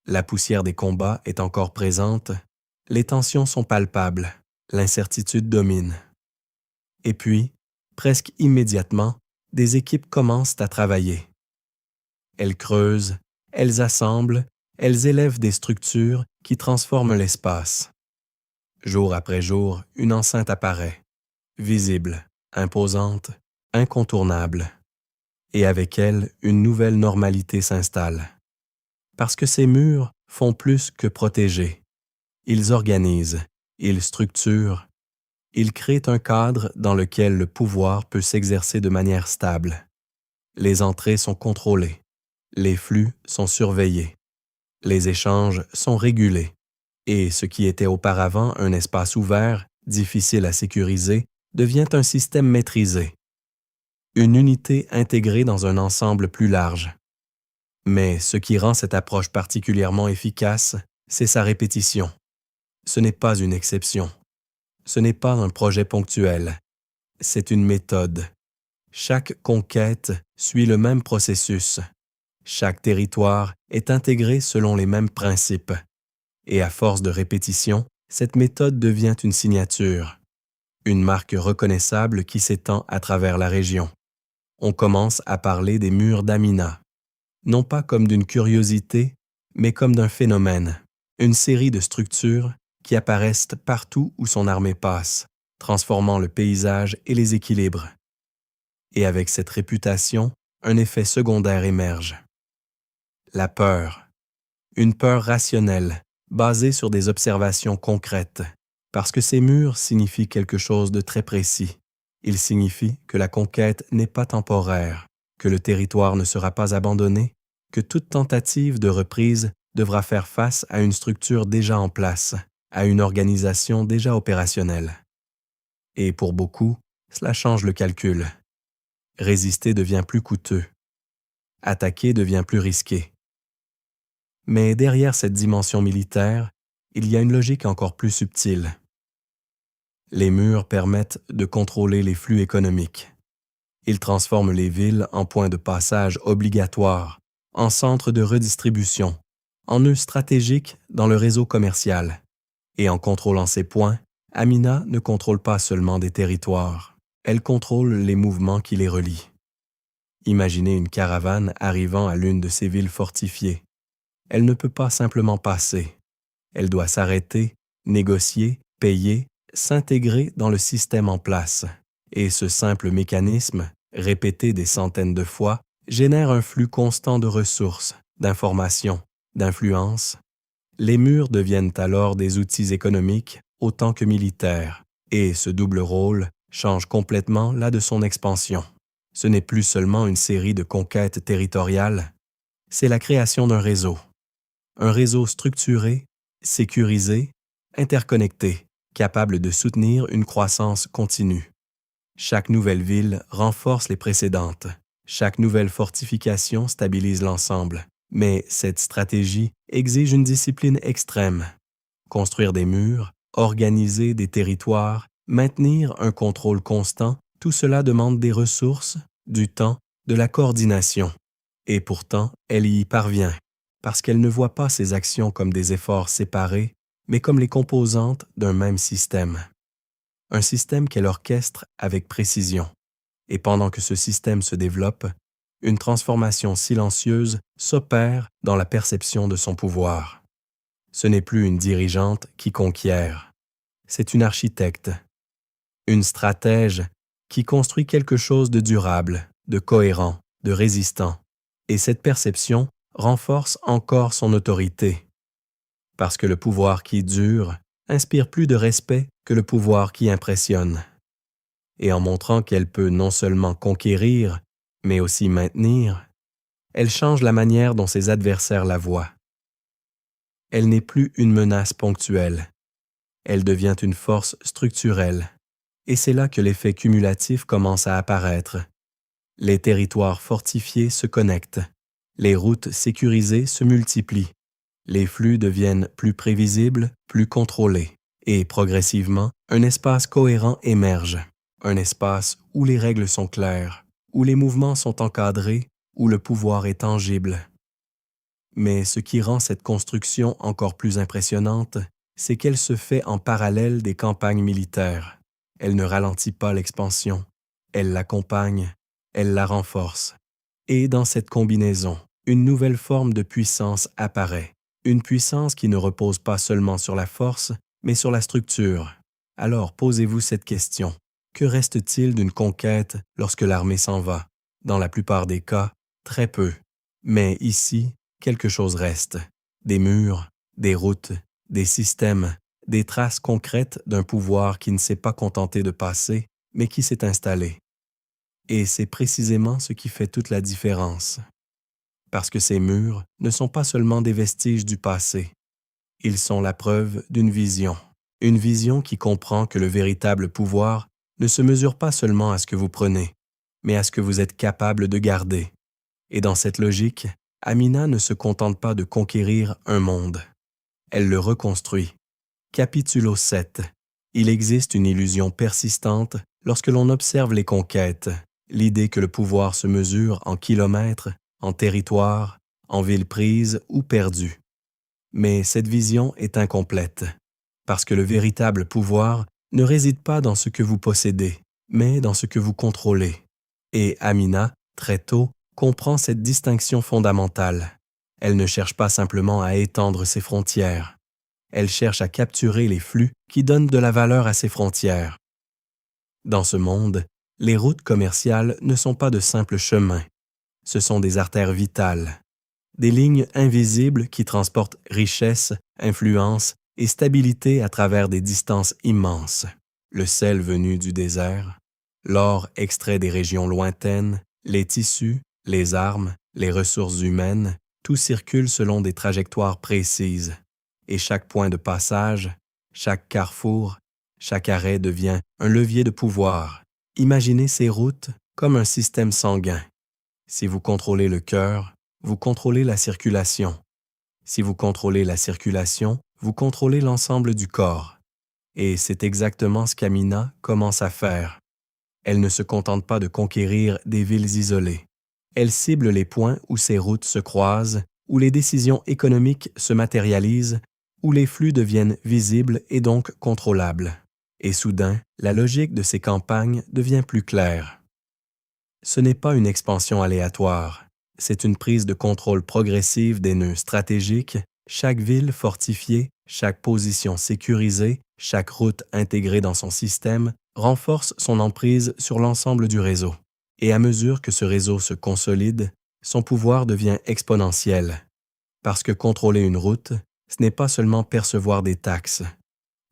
La poussière des combats est encore présente. Les tensions sont palpables. L'incertitude domine. Et puis, presque immédiatement, des équipes commencent à travailler. Elles creusent, elles assemblent, elles élèvent des structures qui transforment l'espace. Jour après jour, une enceinte apparaît, visible, imposante, incontournable. Et avec elle, une nouvelle normalité s'installe. Parce que ces murs font plus que protéger. Ils organisent, ils structurent, ils créent un cadre dans lequel le pouvoir peut s'exercer de manière stable. Les entrées sont contrôlées, les flux sont surveillés, les échanges sont régulés, et ce qui était auparavant un espace ouvert, difficile à sécuriser, devient un système maîtrisé. Une unité intégrée dans un ensemble plus large. Mais ce qui rend cette approche particulièrement efficace, c'est sa répétition. Ce n'est pas une exception. Ce n'est pas un projet ponctuel. C'est une méthode. Chaque conquête suit le même processus. Chaque territoire est intégré selon les mêmes principes. Et à force de répétition, cette méthode devient une signature, une marque reconnaissable qui s'étend à travers la région. On commence à parler des murs d'Amina, non pas comme d'une curiosité, mais comme d'un phénomène, une série de structures qui apparaissent partout où son armée passe, transformant le paysage et les équilibres. Et avec cette réputation, un effet secondaire émerge. La peur. Une peur rationnelle, basée sur des observations concrètes, parce que ces murs signifient quelque chose de très précis. Ils signifient que la conquête n'est pas temporaire, que le territoire ne sera pas abandonné, que toute tentative de reprise devra faire face à une structure déjà en place, à une organisation déjà opérationnelle. Et pour beaucoup, cela change le calcul. Résister devient plus coûteux. Attaquer devient plus risqué. Mais derrière cette dimension militaire, il y a une logique encore plus subtile. Les murs permettent de contrôler les flux économiques. Ils transforment les villes en points de passage obligatoires, en centres de redistribution, en nœuds stratégiques dans le réseau commercial. Et en contrôlant ces points, Amina ne contrôle pas seulement des territoires, elle contrôle les mouvements qui les relient. Imaginez une caravane arrivant à l'une de ces villes fortifiées. Elle ne peut pas simplement passer. Elle doit s'arrêter, négocier, payer, s'intégrer dans le système en place. Et ce simple mécanisme, répété des centaines de fois, génère un flux constant de ressources, d'informations, d'influences. Les murs deviennent alors des outils économiques autant que militaires, et ce double rôle change complètement là de son expansion. Ce n'est plus seulement une série de conquêtes territoriales, c'est la création d'un réseau. Un réseau structuré, sécurisé, interconnecté, capable de soutenir une croissance continue. Chaque nouvelle ville renforce les précédentes. Chaque nouvelle fortification stabilise l'ensemble. Mais cette stratégie exige une discipline extrême. Construire des murs, organiser des territoires, maintenir un contrôle constant, tout cela demande des ressources, du temps, de la coordination. Et pourtant, elle y parvient, parce qu'elle ne voit pas ses actions comme des efforts séparés, mais comme les composantes d'un même système. Un système qu'elle orchestre avec précision. Et pendant que ce système se développe, une transformation silencieuse s'opère dans la perception de son pouvoir. Ce n'est plus une dirigeante qui conquiert, c'est une architecte, une stratège qui construit quelque chose de durable, de cohérent, de résistant. Et cette perception renforce encore son autorité. Parce que le pouvoir qui dure inspire plus de respect que le pouvoir qui impressionne. Et en montrant qu'elle peut non seulement conquérir, mais aussi maintenir, elle change la manière dont ses adversaires la voient. Elle n'est plus une menace ponctuelle. Elle devient une force structurelle. Et c'est là que l'effet cumulatif commence à apparaître. Les territoires fortifiés se connectent. Les routes sécurisées se multiplient. Les flux deviennent plus prévisibles, plus contrôlés. Et progressivement, un espace cohérent émerge. Un espace où les règles sont claires, où les mouvements sont encadrés, où le pouvoir est tangible. Mais ce qui rend cette construction encore plus impressionnante, c'est qu'elle se fait en parallèle des campagnes militaires. Elle ne ralentit pas l'expansion, elle l'accompagne, elle la renforce. Et dans cette combinaison, une nouvelle forme de puissance apparaît. Une puissance qui ne repose pas seulement sur la force, mais sur la structure. Alors posez-vous cette question. Que reste-t-il d'une conquête lorsque l'armée s'en va? Dans la plupart des cas, très peu. Mais ici, quelque chose reste. Des murs, des routes, des systèmes, des traces concrètes d'un pouvoir qui ne s'est pas contenté de passer, mais qui s'est installé. Et c'est précisément ce qui fait toute la différence. Parce que ces murs ne sont pas seulement des vestiges du passé. Ils sont la preuve d'une vision. Une vision qui comprend que le véritable pouvoir ne se mesure pas seulement à ce que vous prenez, mais à ce que vous êtes capable de garder. Et dans cette logique, Amina ne se contente pas de conquérir un monde. Elle le reconstruit. Capitulo 7. Il existe une illusion persistante lorsque l'on observe les conquêtes, l'idée que le pouvoir se mesure en kilomètres, en territoires, en villes prises ou perdues. Mais cette vision est incomplète, parce que le véritable pouvoir ne réside pas dans ce que vous possédez, mais dans ce que vous contrôlez. Et Amina, très tôt, comprend cette distinction fondamentale. Elle ne cherche pas simplement à étendre ses frontières. Elle cherche à capturer les flux qui donnent de la valeur à ses frontières. Dans ce monde, les routes commerciales ne sont pas de simples chemins. Ce sont des artères vitales, des lignes invisibles qui transportent richesse, influence et stabilité à travers des distances immenses. Le sel venu du désert, l'or extrait des régions lointaines, les tissus, les armes, les ressources humaines, tout circule selon des trajectoires précises. Et chaque point de passage, chaque carrefour, chaque arrêt devient un levier de pouvoir. Imaginez ces routes comme un système sanguin. Si vous contrôlez le cœur, vous contrôlez la circulation. Si vous contrôlez la circulation, vous contrôlez l'ensemble du corps. Et c'est exactement ce qu'Amina commence à faire. Elle ne se contente pas de conquérir des villes isolées. Elle cible les points où ces routes se croisent, où les décisions économiques se matérialisent, où les flux deviennent visibles et donc contrôlables. Et soudain, la logique de ces campagnes devient plus claire. Ce n'est pas une expansion aléatoire, c'est une prise de contrôle progressive des nœuds stratégiques, chaque ville fortifiée, chaque position sécurisée, chaque route intégrée dans son système renforce son emprise sur l'ensemble du réseau. Et à mesure que ce réseau se consolide, son pouvoir devient exponentiel. Parce que contrôler une route, ce n'est pas seulement percevoir des taxes.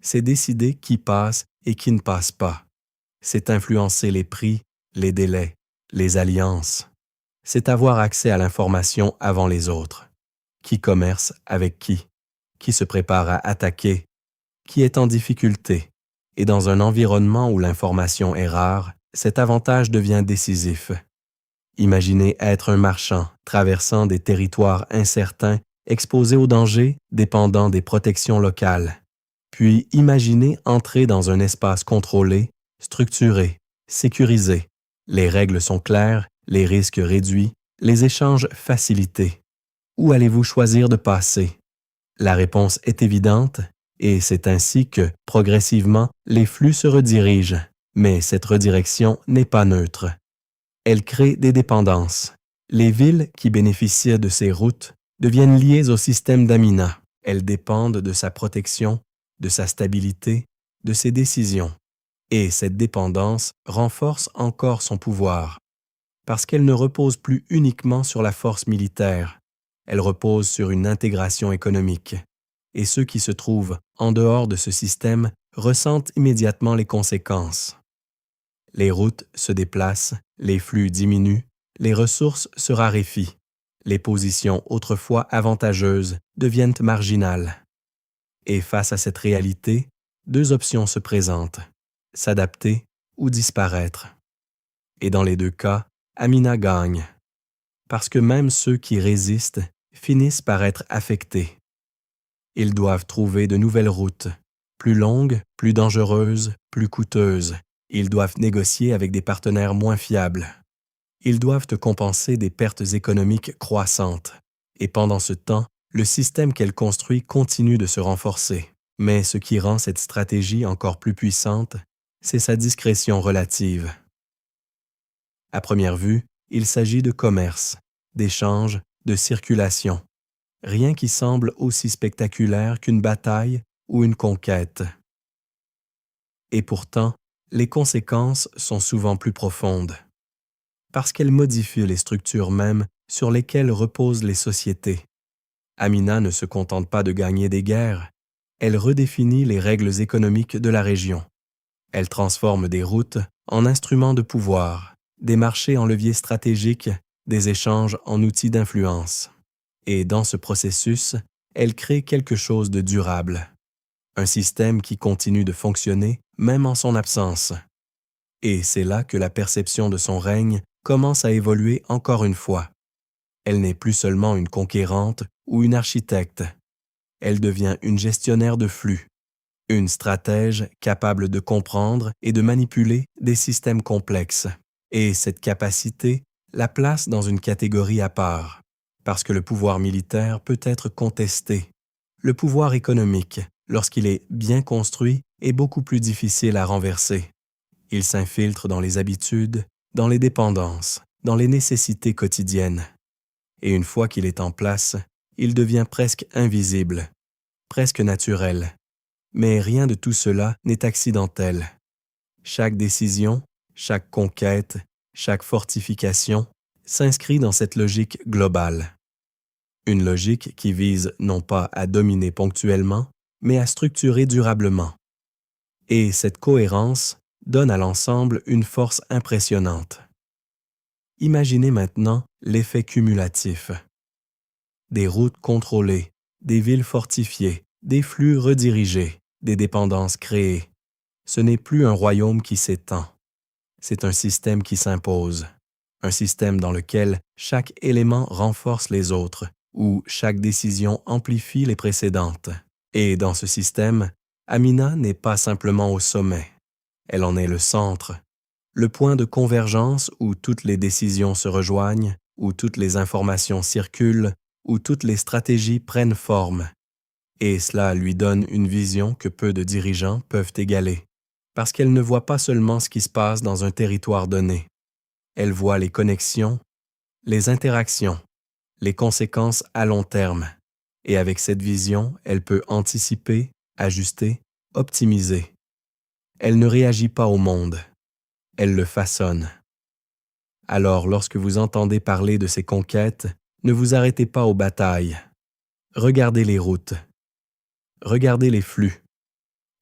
C'est décider qui passe et qui ne passe pas. C'est influencer les prix, les délais, les alliances. C'est avoir accès à l'information avant les autres. Qui commerce avec qui se prépare à attaquer, qui est en difficulté. Et dans un environnement où l'information est rare, cet avantage devient décisif. Imaginez être un marchand traversant des territoires incertains, exposé aux dangers, dépendant des protections locales. Puis imaginez entrer dans un espace contrôlé, structuré, sécurisé. Les règles sont claires, les risques réduits, les échanges facilités. Où allez-vous choisir de passer? La réponse est évidente, et c'est ainsi que, progressivement, les flux se redirigent. Mais cette redirection n'est pas neutre. Elle crée des dépendances. Les villes qui bénéficiaient de ces routes deviennent liées au système d'Amina. Elles dépendent de sa protection, de sa stabilité, de ses décisions. Et cette dépendance renforce encore son pouvoir, parce qu'elle ne repose plus uniquement sur la force militaire, elle repose sur une intégration économique. Et ceux qui se trouvent en dehors de ce système ressentent immédiatement les conséquences. Les routes se déplacent, les flux diminuent, les ressources se raréfient. Les positions autrefois avantageuses deviennent marginales. Et face à cette réalité, deux options se présentent, s'adapter ou disparaître. Et dans les deux cas, Amina gagne, parce que même ceux qui résistent finissent par être affectés. Ils doivent trouver de nouvelles routes, plus longues, plus dangereuses, plus coûteuses. Ils doivent négocier avec des partenaires moins fiables. Ils doivent compenser des pertes économiques croissantes. Et pendant ce temps, le système qu'elle construit continue de se renforcer. Mais ce qui rend cette stratégie encore plus puissante, c'est sa discrétion relative. À première vue, il s'agit de commerce, d'échange, de circulation. Rien qui semble aussi spectaculaire qu'une bataille ou une conquête. Et pourtant, les conséquences sont souvent plus profondes, parce qu'elles modifient les structures mêmes sur lesquelles reposent les sociétés. Amina ne se contente pas de gagner des guerres, elle redéfinit les règles économiques de la région. Elle transforme des routes en instruments de pouvoir, des marchés en leviers stratégiques, des échanges en outils d'influence. Et dans ce processus, elle crée quelque chose de durable, un système qui continue de fonctionner même en son absence. Et c'est là que la perception de son règne commence à évoluer encore une fois. Elle n'est plus seulement une conquérante ou une architecte. Elle devient une gestionnaire de flux, une stratège capable de comprendre et de manipuler des systèmes complexes. Et cette capacité la place dans une catégorie à part, parce que le pouvoir militaire peut être contesté. Le pouvoir économique, lorsqu'il est bien construit, est beaucoup plus difficile à renverser. Il s'infiltre dans les habitudes, dans les dépendances, dans les nécessités quotidiennes. Et une fois qu'il est en place, il devient presque invisible, presque naturel. Mais rien de tout cela n'est accidentel. Chaque décision, chaque conquête, chaque fortification s'inscrit dans cette logique globale. Une logique qui vise non pas à dominer ponctuellement, mais à structurer durablement. Et cette cohérence donne à l'ensemble une force impressionnante. Imaginez maintenant l'effet cumulatif. Des routes contrôlées, des villes fortifiées, des flux redirigés, des dépendances créées. Ce n'est plus un royaume qui s'étend. C'est un système qui s'impose. Un système dans lequel chaque élément renforce les autres, où chaque décision amplifie les précédentes. Et dans ce système, Amina n'est pas simplement au sommet. Elle en est le centre, le point de convergence où toutes les décisions se rejoignent, où toutes les informations circulent, où toutes les stratégies prennent forme. Et cela lui donne une vision que peu de dirigeants peuvent égaler, parce qu'elle ne voit pas seulement ce qui se passe dans un territoire donné. Elle voit les connexions, les interactions, les conséquences à long terme. Et avec cette vision, elle peut anticiper, ajuster, optimiser. Elle ne réagit pas au monde, elle le façonne. Alors, lorsque vous entendez parler de ces conquêtes, ne vous arrêtez pas aux batailles. Regardez les routes. Regardez les flux.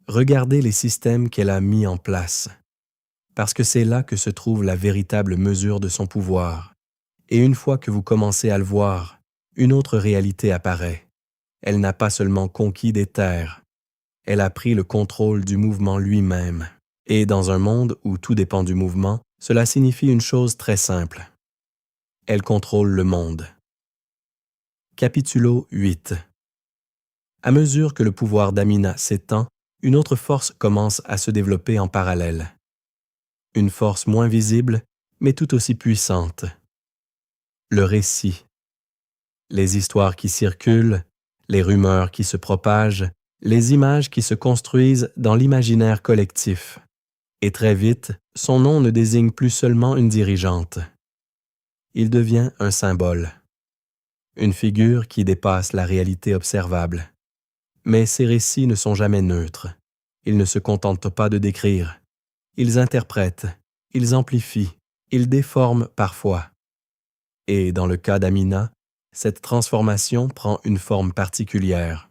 Regardez les systèmes qu'elle a mis en place. Parce que c'est là que se trouve la véritable mesure de son pouvoir. Et une fois que vous commencez à le voir, une autre réalité apparaît. Elle n'a pas seulement conquis des terres, elle a pris le contrôle du mouvement lui-même. Et dans un monde où tout dépend du mouvement, cela signifie une chose très simple. Elle contrôle le monde. Capitulo 8. À mesure que le pouvoir d'Amina s'étend, une autre force commence à se développer en parallèle. Une force moins visible, mais tout aussi puissante. Le récit. Les histoires qui circulent, les rumeurs qui se propagent, les images qui se construisent dans l'imaginaire collectif. Et très vite, son nom ne désigne plus seulement une dirigeante. Il devient un symbole. Une figure qui dépasse la réalité observable. Mais ces récits ne sont jamais neutres. Ils ne se contentent pas de décrire. Ils interprètent, ils amplifient, ils déforment parfois. Et dans le cas d'Amina, cette transformation prend une forme particulière.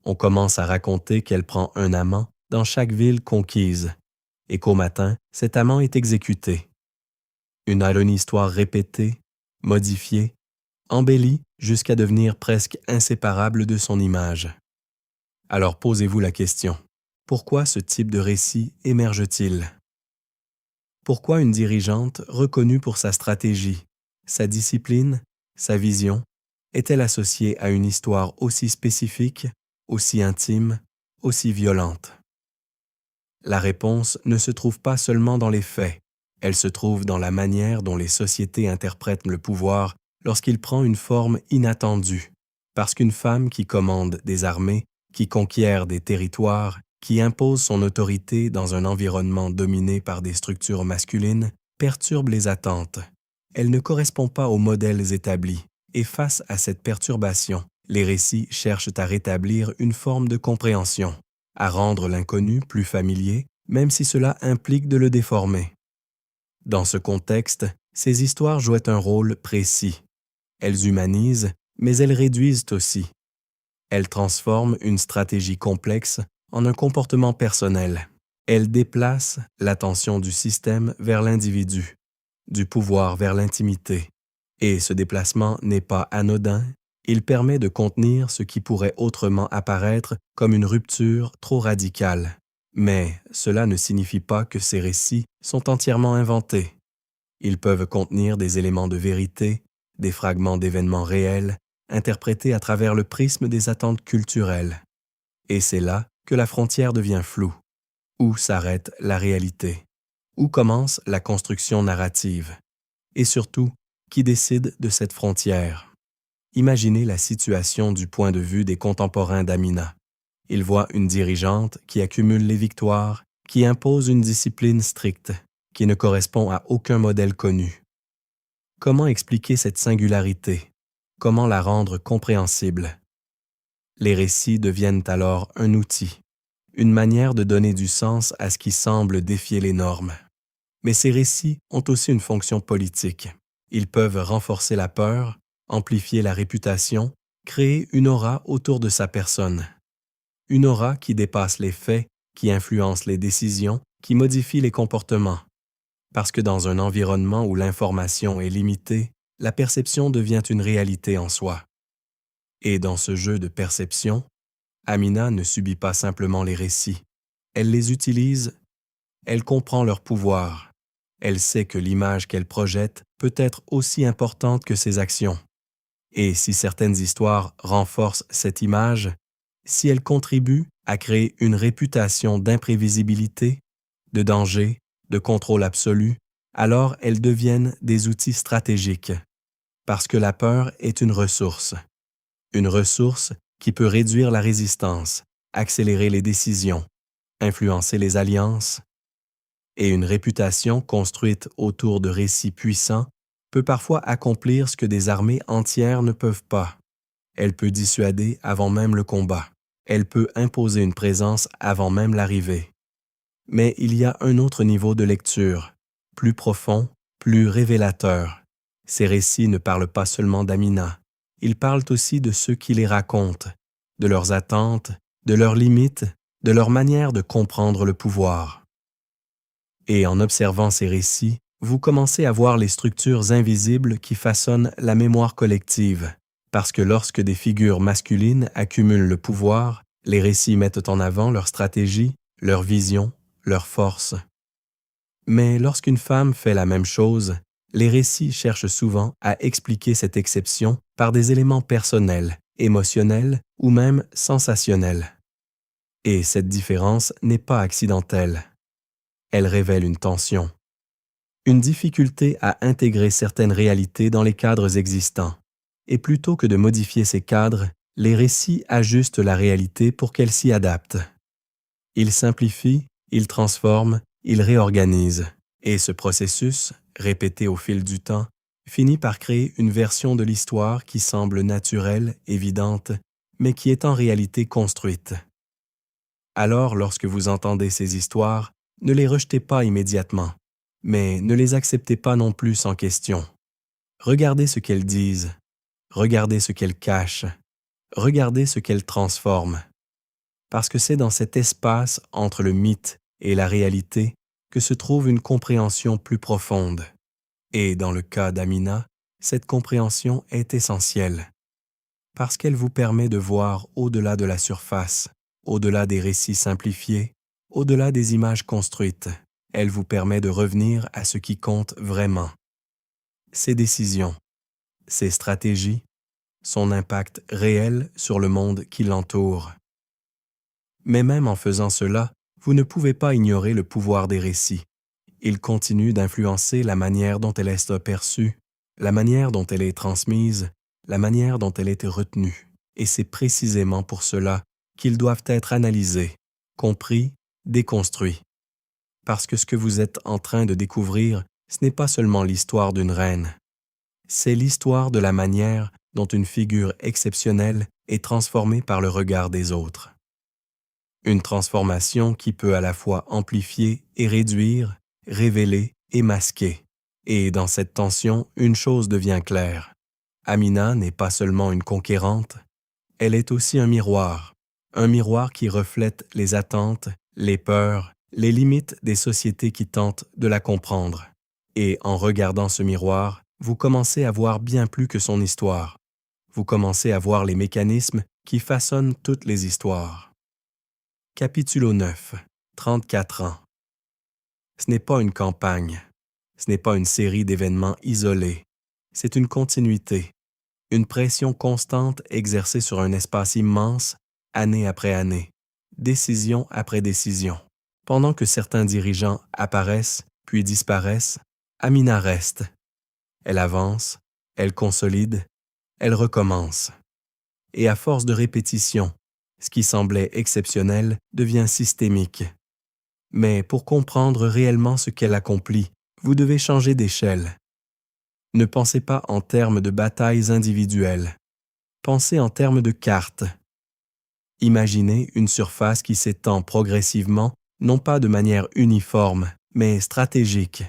On commence à raconter qu'elle prend un amant dans chaque ville conquise et qu'au matin, cet amant est exécuté. Une histoire répétée, modifiée, embellie jusqu'à devenir presque inséparable de son image. Alors posez-vous la question, pourquoi ce type de récit émerge-t-il? Pourquoi une dirigeante reconnue pour sa stratégie, sa discipline, sa vision, est-elle associée à une histoire aussi spécifique, aussi intime, aussi violente? La réponse ne se trouve pas seulement dans les faits, elle se trouve dans la manière dont les sociétés interprètent le pouvoir lorsqu'il prend une forme inattendue, parce qu'une femme qui commande des armées, qui conquiert des territoires, qui impose son autorité dans un environnement dominé par des structures masculines, perturbe les attentes. Elle ne correspond pas aux modèles établis, et face à cette perturbation, les récits cherchent à rétablir une forme de compréhension, à rendre l'inconnu plus familier, même si cela implique de le déformer. Dans ce contexte, ces histoires jouent un rôle précis. Elles humanisent, mais elles réduisent aussi. Elles transforment une stratégie complexe en un comportement personnel. Elles déplacent l'attention du système vers l'individu, du pouvoir vers l'intimité. Et ce déplacement n'est pas anodin, il permet de contenir ce qui pourrait autrement apparaître comme une rupture trop radicale. Mais cela ne signifie pas que ces récits sont entièrement inventés. Ils peuvent contenir des éléments de vérité, des fragments d'événements réels, interprétés à travers le prisme des attentes culturelles. Et c'est là que la frontière devient floue. Où s'arrête la réalité? Où commence la construction narrative? Et surtout, qui décide de cette frontière? Imaginez la situation du point de vue des contemporains d'Amina. Ils voient une dirigeante qui accumule les victoires, qui impose une discipline stricte, qui ne correspond à aucun modèle connu. Comment expliquer cette singularité? Comment la rendre compréhensible? Les récits deviennent alors un outil, une manière de donner du sens à ce qui semble défier les normes. Mais ces récits ont aussi une fonction politique. Ils peuvent renforcer la peur, amplifier la réputation, créer une aura autour de sa personne. Une aura qui dépasse les faits, qui influence les décisions, qui modifie les comportements. Parce que dans un environnement où l'information est limitée, la perception devient une réalité en soi. Et dans ce jeu de perception, Amina ne subit pas simplement les récits. Elle les utilise, elle comprend leur pouvoir. Elle sait que l'image qu'elle projette peut être aussi importante que ses actions. Et si certaines histoires renforcent cette image, si elles contribuent à créer une réputation d'imprévisibilité, de danger, de contrôle absolu, alors elles deviennent des outils stratégiques. Parce que la peur est une ressource qui peut réduire la résistance, accélérer les décisions, influencer les alliances, et une réputation construite autour de récits puissants peut parfois accomplir ce que des armées entières ne peuvent pas. Elle peut dissuader avant même le combat. Elle peut imposer une présence avant même l'arrivée. Mais il y a un autre niveau de lecture, plus profond, plus révélateur. Ces récits ne parlent pas seulement d'Amina, ils parlent aussi de ceux qui les racontent, de leurs attentes, de leurs limites, de leur manière de comprendre le pouvoir. Et en observant ces récits, vous commencez à voir les structures invisibles qui façonnent la mémoire collective, parce que lorsque des figures masculines accumulent le pouvoir, les récits mettent en avant leur stratégie, leur vision, leur force. Mais lorsqu'une femme fait la même chose, les récits cherchent souvent à expliquer cette exception par des éléments personnels, émotionnels ou même sensationnels. Et cette différence n'est pas accidentelle. Elle révèle une tension, une difficulté à intégrer certaines réalités dans les cadres existants. Et plutôt que de modifier ces cadres, les récits ajustent la réalité pour qu'elle s'y adapte. Ils simplifient, ils transforment, ils réorganisent. Et ce processus, répété au fil du temps, finit par créer une version de l'histoire qui semble naturelle, évidente, mais qui est en réalité construite. Alors, lorsque vous entendez ces histoires, ne les rejetez pas immédiatement, mais ne les acceptez pas non plus sans question. Regardez ce qu'elles disent, regardez ce qu'elles cachent, regardez ce qu'elles transforment. Parce que c'est dans cet espace entre le mythe et la réalité que se trouve une compréhension plus profonde. Et dans le cas d'Amina, cette compréhension est essentielle, parce qu'elle vous permet de voir au-delà de la surface, au-delà des récits simplifiés, au-delà des images construites. Elle vous permet de revenir à ce qui compte vraiment. Ses décisions, ses stratégies, son impact réel sur le monde qui l'entoure. Mais même en faisant cela, vous ne pouvez pas ignorer le pouvoir des récits. Ils continuent d'influencer la manière dont elle est aperçue, la manière dont elle est transmise, la manière dont elle est retenue. Et c'est précisément pour cela qu'ils doivent être analysés, compris, déconstruits. Parce que ce que vous êtes en train de découvrir, ce n'est pas seulement l'histoire d'une reine. C'est l'histoire de la manière dont une figure exceptionnelle est transformée par le regard des autres. Une transformation qui peut à la fois amplifier et réduire, révéler et masquer. Et dans cette tension, une chose devient claire. Amina n'est pas seulement une conquérante, elle est aussi un miroir qui reflète les attentes, les peurs, les limites des sociétés qui tentent de la comprendre. Et en regardant ce miroir, vous commencez à voir bien plus que son histoire. Vous commencez à voir les mécanismes qui façonnent toutes les histoires. Capitulo 9. 34 ans. Ce n'est pas une campagne. Ce n'est pas une série d'événements isolés. C'est une continuité. Une pression constante exercée sur un espace immense, année après année, décision après décision. Pendant que certains dirigeants apparaissent, puis disparaissent, Amina reste. Elle avance, elle consolide, elle recommence. Et à force de répétition, ce qui semblait exceptionnel devient systémique. Mais pour comprendre réellement ce qu'elle accomplit, vous devez changer d'échelle. Ne pensez pas en termes de batailles individuelles. Pensez en termes de cartes. Imaginez une surface qui s'étend progressivement, non pas de manière uniforme, mais stratégique.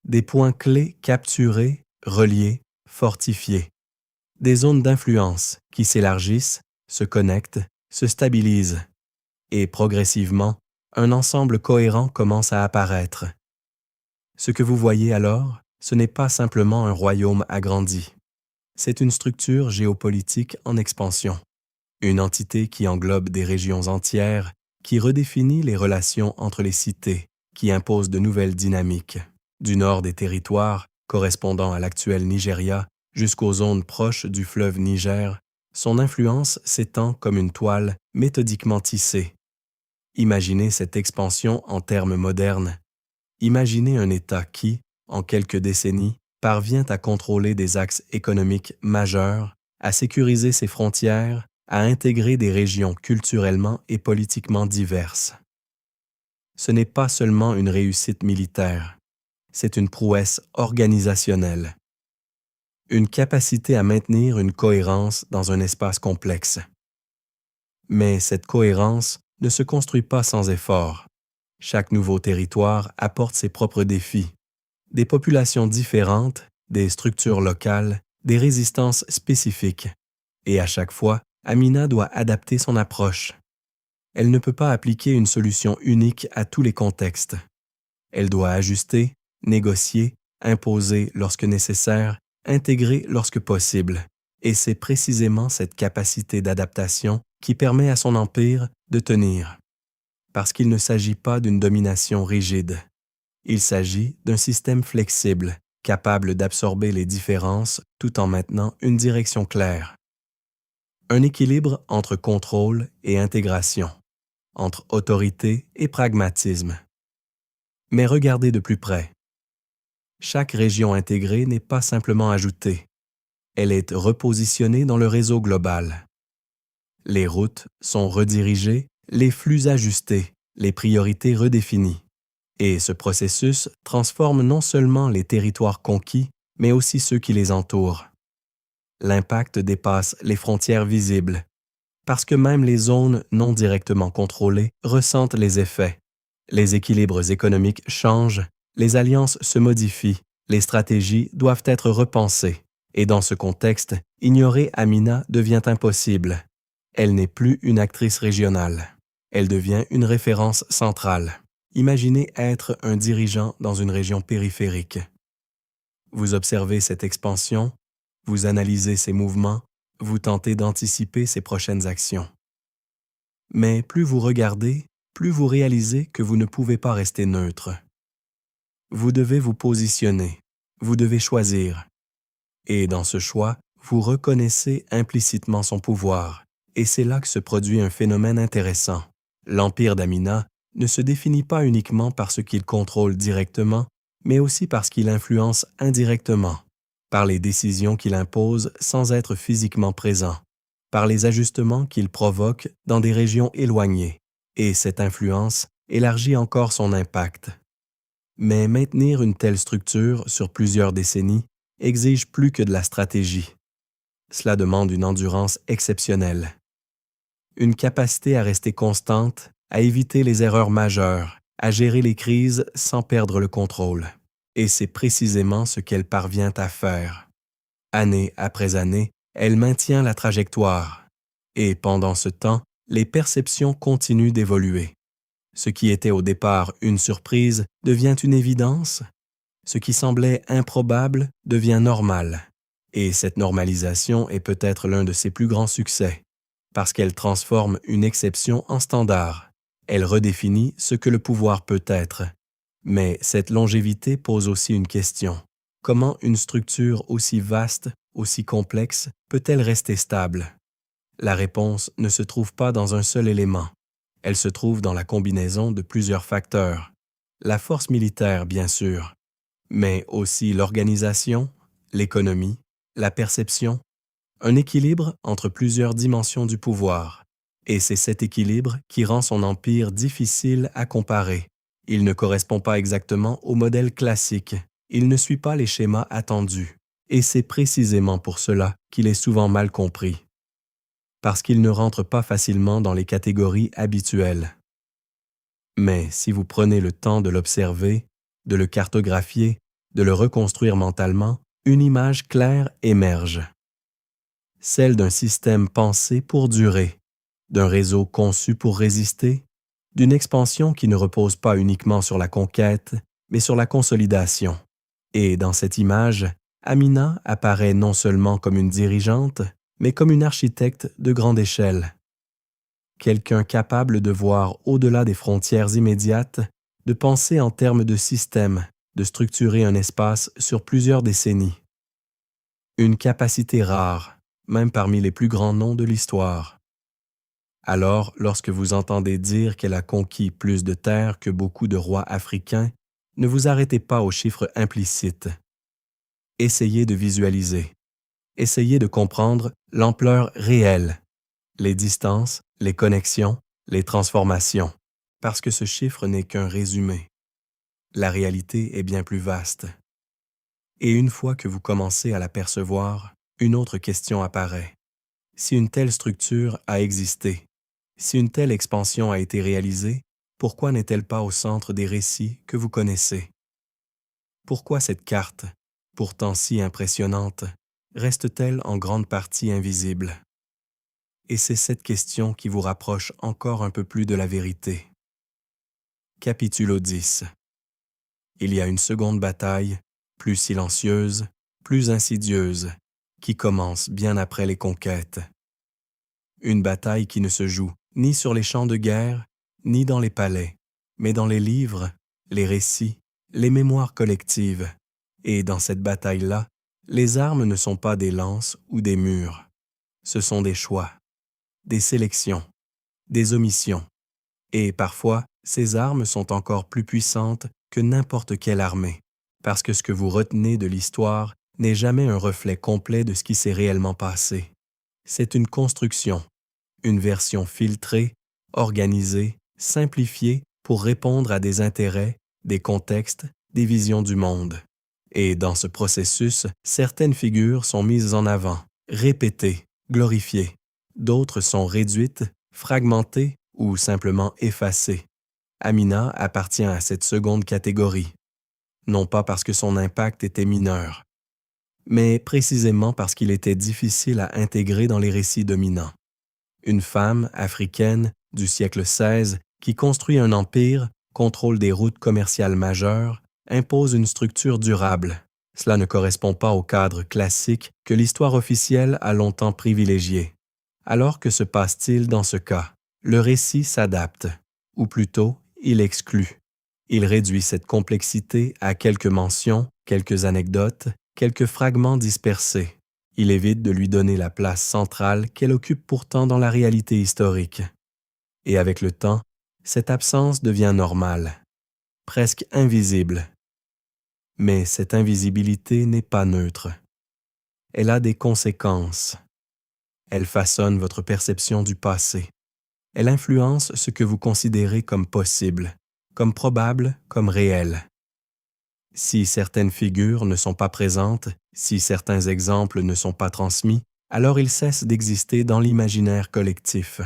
Des points clés capturés, reliés, fortifiés. Des zones d'influence qui s'élargissent, se connectent, se stabilisent. Et progressivement, un ensemble cohérent commence à apparaître. Ce que vous voyez alors, ce n'est pas simplement un royaume agrandi. C'est une structure géopolitique en expansion. Une entité qui englobe des régions entières, qui redéfinit les relations entre les cités, qui impose de nouvelles dynamiques. Du nord des territoires, correspondant à l'actuel Nigeria, jusqu'aux zones proches du fleuve Niger, son influence s'étend comme une toile méthodiquement tissée. Imaginez cette expansion en termes modernes. Imaginez un État qui, en quelques décennies, parvient à contrôler des axes économiques majeurs, à sécuriser ses frontières, à intégrer des régions culturellement et politiquement diverses. Ce n'est pas seulement une réussite militaire, c'est une prouesse organisationnelle. Une capacité à maintenir une cohérence dans un espace complexe. Mais cette cohérence ne se construit pas sans effort. Chaque nouveau territoire apporte ses propres défis. des populations différentes, des structures locales, des résistances spécifiques. Et à chaque fois, Amina doit adapter son approche. Elle ne peut pas appliquer une solution unique à tous les contextes. Elle doit ajuster, négocier, imposer lorsque nécessaire, intégrer lorsque possible. Et c'est précisément cette capacité d'adaptation qui permet à son empire de tenir. Parce qu'il ne s'agit pas d'une domination rigide. Il s'agit d'un système flexible, capable d'absorber les différences tout en maintenant une direction claire. Un équilibre entre contrôle et intégration, entre autorité et pragmatisme. Mais regardez de plus près. Chaque région intégrée n'est pas simplement ajoutée. Elle est repositionnée dans le réseau global. Les routes sont redirigées, les flux ajustés, les priorités redéfinies. Et ce processus transforme non seulement les territoires conquis, mais aussi ceux qui les entourent. L'impact dépasse les frontières visibles, parce que même les zones non directement contrôlées ressentent les effets. Les équilibres économiques changent, les alliances se modifient, les stratégies doivent être repensées. Et dans ce contexte, ignorer Amina devient impossible. Elle n'est plus une actrice régionale. Elle devient une référence centrale. Imaginez être un dirigeant dans une région périphérique. Vous observez cette expansion, vous analysez ses mouvements, vous tentez d'anticiper ses prochaines actions. Mais plus vous regardez, plus vous réalisez que vous ne pouvez pas rester neutre. Vous devez vous positionner, vous devez choisir. Et dans ce choix, vous reconnaissez implicitement son pouvoir, et c'est là que se produit un phénomène intéressant. L'empire d'Amina ne se définit pas uniquement par ce qu'il contrôle directement, mais aussi par ce qu'il influence indirectement, par les décisions qu'il impose sans être physiquement présent, par les ajustements qu'il provoque dans des régions éloignées, et cette influence élargit encore son impact. Mais maintenir une telle structure sur plusieurs décennies exige plus que de la stratégie. Cela demande une endurance exceptionnelle, une capacité à rester constante, à éviter les erreurs majeures, à gérer les crises sans perdre le contrôle. Et c'est précisément ce qu'elle parvient à faire. Année après année, elle maintient la trajectoire. Et pendant ce temps, les perceptions continuent d'évoluer. Ce qui était au départ une surprise devient une évidence. Ce qui semblait improbable devient normal. Et cette normalisation est peut-être l'un de ses plus grands succès, parce qu'elle transforme une exception en standard. Elle redéfinit ce que le pouvoir peut être. Mais cette longévité pose aussi une question. Comment une structure aussi vaste, aussi complexe, peut-elle rester stable? La réponse ne se trouve pas dans un seul élément. Elle se trouve dans la combinaison de plusieurs facteurs. La force militaire, bien sûr, mais aussi l'organisation, l'économie, la perception, un équilibre entre plusieurs dimensions du pouvoir. Et c'est cet équilibre qui rend son empire difficile à comparer. Il ne correspond pas exactement au modèle classique, il ne suit pas les schémas attendus, et c'est précisément pour cela qu'il est souvent mal compris. Parce qu'il ne rentre pas facilement dans les catégories habituelles. Mais si vous prenez le temps de l'observer, de le cartographier, de le reconstruire mentalement, une image claire émerge. Celle d'un système pensé pour durer, d'un réseau conçu pour résister, d'une expansion qui ne repose pas uniquement sur la conquête, mais sur la consolidation. Et dans cette image, Amina apparaît non seulement comme une dirigeante, mais comme une architecte de grande échelle. Quelqu'un capable de voir au-delà des frontières immédiates, de penser en termes de système, de structurer un espace sur plusieurs décennies. Une capacité rare, même parmi les plus grands noms de l'histoire. Alors, lorsque vous entendez dire qu'elle a conquis plus de terres que beaucoup de rois africains, ne vous arrêtez pas aux chiffres implicites. Essayez de visualiser. Essayez de comprendre l'ampleur réelle, les distances, les connexions, les transformations, parce que ce chiffre n'est qu'un résumé. La réalité est bien plus vaste. Et une fois que vous commencez à l'apercevoir, une autre question apparaît. Si une telle structure a existé, si une telle expansion a été réalisée, pourquoi n'est-elle pas au centre des récits que vous connaissez? Pourquoi cette carte, pourtant si impressionnante, reste-t-elle en grande partie invisible? Et c'est cette question qui vous rapproche encore un peu plus de la vérité. Capitulo 10. Il y a une seconde bataille, plus silencieuse, plus insidieuse, qui commence bien après les conquêtes. Une bataille qui ne se joue ni sur les champs de guerre, ni dans les palais, mais dans les livres, les récits, les mémoires collectives. Et dans cette bataille-là, les armes ne sont pas des lances ou des murs. Ce sont des choix, des sélections, des omissions. Et parfois, ces armes sont encore plus puissantes que n'importe quelle armée, parce que ce que vous retenez de l'histoire n'est jamais un reflet complet de ce qui s'est réellement passé. C'est une construction, une version filtrée, organisée, simplifiée pour répondre à des intérêts, des contextes, des visions du monde. Et dans ce processus, certaines figures sont mises en avant, répétées, glorifiées. D'autres sont réduites, fragmentées ou simplement effacées. Amina appartient à cette seconde catégorie, non pas parce que son impact était mineur, mais précisément parce qu'il était difficile à intégrer dans les récits dominants. Une femme africaine du siècle XVI qui construit un empire, contrôle des routes commerciales majeures, impose une structure durable. Cela ne correspond pas au cadre classique que l'histoire officielle a longtemps privilégié. Alors que se passe-t-il dans ce cas? Le récit s'adapte, ou plutôt, il exclut. Il réduit cette complexité à quelques mentions, quelques anecdotes, quelques fragments dispersés. Il évite de lui donner la place centrale qu'elle occupe pourtant dans la réalité historique. Et avec le temps, cette absence devient normale, presque invisible. Mais cette invisibilité n'est pas neutre. Elle a des conséquences. Elle façonne votre perception du passé. Elle influence ce que vous considérez comme possible, comme probable, comme réel. Si certaines figures ne sont pas présentes, si certains exemples ne sont pas transmis, alors ils cessent d'exister dans l'imaginaire collectif.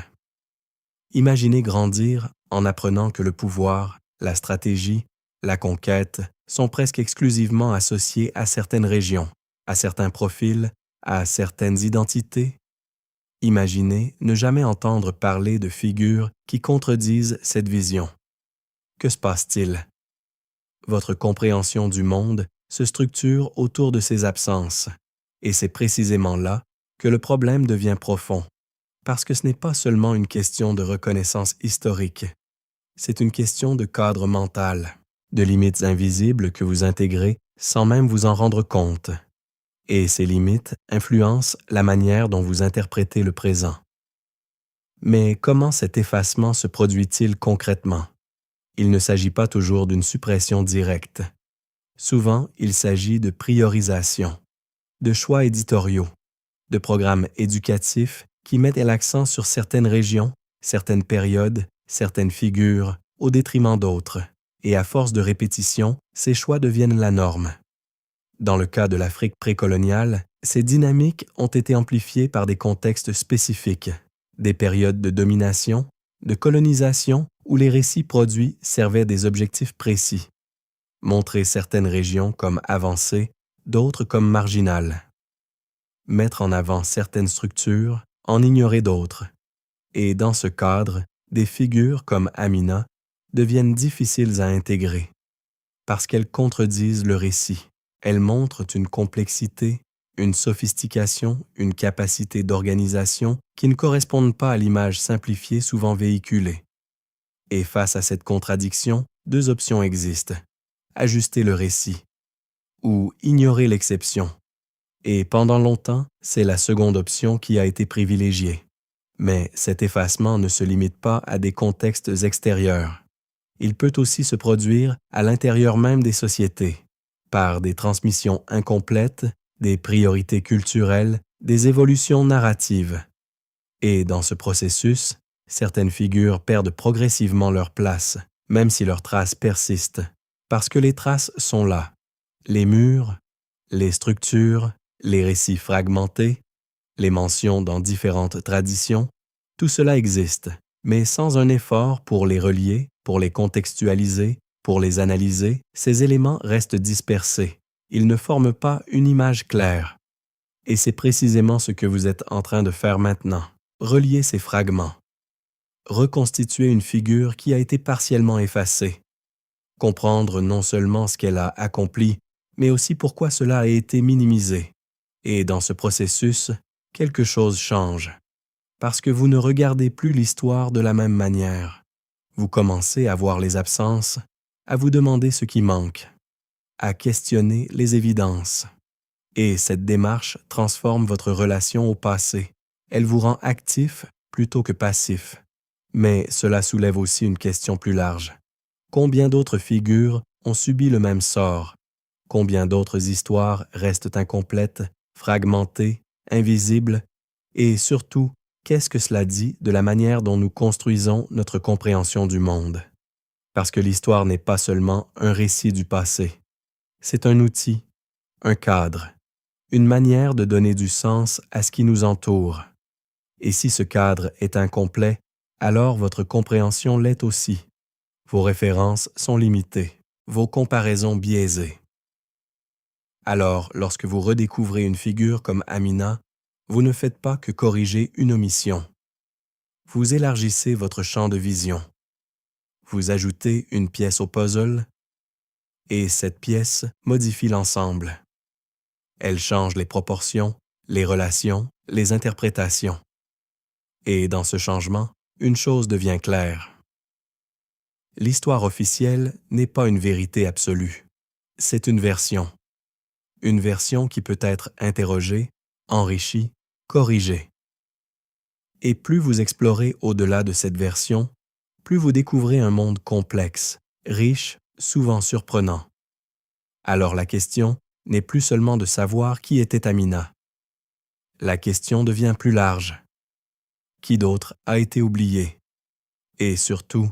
Imaginez grandir en apprenant que le pouvoir, la stratégie, la conquête sont presque exclusivement associés à certaines régions, à certains profils, à certaines identités. Imaginez ne jamais entendre parler de figures qui contredisent cette vision. Que se passe-t-il? Votre compréhension du monde se structure autour de ces absences, et c'est précisément là que le problème devient profond, parce que ce n'est pas seulement une question de reconnaissance historique, c'est une question de cadre mental, de limites invisibles que vous intégrez sans même vous en rendre compte. Et ces limites influencent la manière dont vous interprétez le présent. Mais comment cet effacement se produit-il concrètement? Il ne s'agit pas toujours d'une suppression directe. Souvent, il s'agit de priorisation, de choix éditoriaux, de programmes éducatifs qui mettent l'accent sur certaines régions, certaines périodes, certaines figures, au détriment d'autres. Et à force de répétition, ces choix deviennent la norme. Dans le cas de l'Afrique précoloniale, ces dynamiques ont été amplifiées par des contextes spécifiques, des périodes de domination, de colonisation où les récits produits servaient des objectifs précis. Montrer certaines régions comme avancées, d'autres comme marginales. Mettre en avant certaines structures, en ignorer d'autres. Et dans ce cadre, des figures comme Amina deviennent difficiles à intégrer, parce qu'elles contredisent le récit. Elles montrent une complexité, une sophistication, une capacité d'organisation qui ne correspondent pas à l'image simplifiée souvent véhiculée. Et face à cette contradiction, deux options existent. Ajuster le récit ou ignorer l'exception. Et pendant longtemps, c'est la seconde option qui a été privilégiée. Mais cet effacement ne se limite pas à des contextes extérieurs. Il peut aussi se produire à l'intérieur même des sociétés, par des transmissions incomplètes, des priorités culturelles, des évolutions narratives. Et dans ce processus, certaines figures perdent progressivement leur place, même si leurs traces persistent, parce que les traces sont là. Les murs, les structures, les récits fragmentés, les mentions dans différentes traditions, tout cela existe, mais sans un effort pour les relier, pour les contextualiser, Pour les analyser, ces éléments restent dispersés. Ils ne forment pas une image claire. Et c'est précisément ce que vous êtes en train de faire maintenant. Relier ces fragments. Reconstituer une figure qui a été partiellement effacée. Comprendre non seulement ce qu'elle a accompli, mais aussi pourquoi cela a été minimisé. Et dans ce processus, quelque chose change. Parce que vous ne regardez plus l'histoire de la même manière. Vous commencez à voir les absences, à vous demander ce qui manque, à questionner les évidences. Et cette démarche transforme votre relation au passé. Elle vous rend actif plutôt que passif. Mais cela soulève aussi une question plus large. Combien d'autres figures ont subi le même sort? Combien d'autres histoires restent incomplètes, fragmentées, invisibles? Et surtout, qu'est-ce que cela dit de la manière dont nous construisons notre compréhension du monde? Parce que l'histoire n'est pas seulement un récit du passé. C'est un outil, un cadre, une manière de donner du sens à ce qui nous entoure. Et si ce cadre est incomplet, alors votre compréhension l'est aussi. Vos références sont limitées, vos comparaisons biaisées. Alors, lorsque vous redécouvrez une figure comme Amina, vous ne faites pas que corriger une omission. Vous élargissez votre champ de vision. Vous ajoutez une pièce au puzzle, et cette pièce modifie l'ensemble. Elle change les proportions, les relations, les interprétations. Et dans ce changement, une chose devient claire. L'histoire officielle n'est pas une vérité absolue. C'est une version. Une version qui peut être interrogée, enrichie, corrigée. Et plus vous explorez au-delà de cette version, plus vous découvrez un monde complexe, riche, souvent surprenant. Alors la question n'est plus seulement de savoir qui était Amina. La question devient plus large. Qui d'autre a été oublié? Et surtout,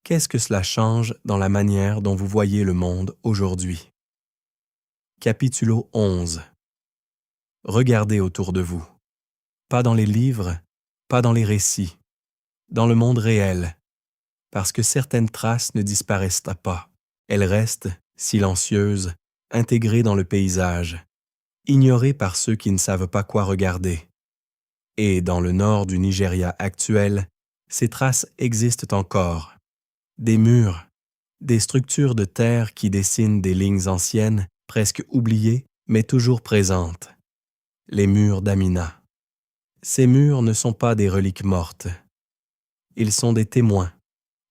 qu'est-ce que cela change dans la manière dont vous voyez le monde aujourd'hui? Capitulo 11. Regardez autour de vous. Pas dans les livres, pas dans les récits, dans le monde réel, parce que certaines traces ne disparaissent pas. Elles restent, silencieuses, intégrées dans le paysage, ignorées par ceux qui ne savent pas quoi regarder. Et dans le nord du Nigeria actuel, ces traces existent encore. Des murs, des structures de terre qui dessinent des lignes anciennes, presque oubliées, mais toujours présentes. Les murs d'Amina. Ces murs ne sont pas des reliques mortes. Ils sont des témoins,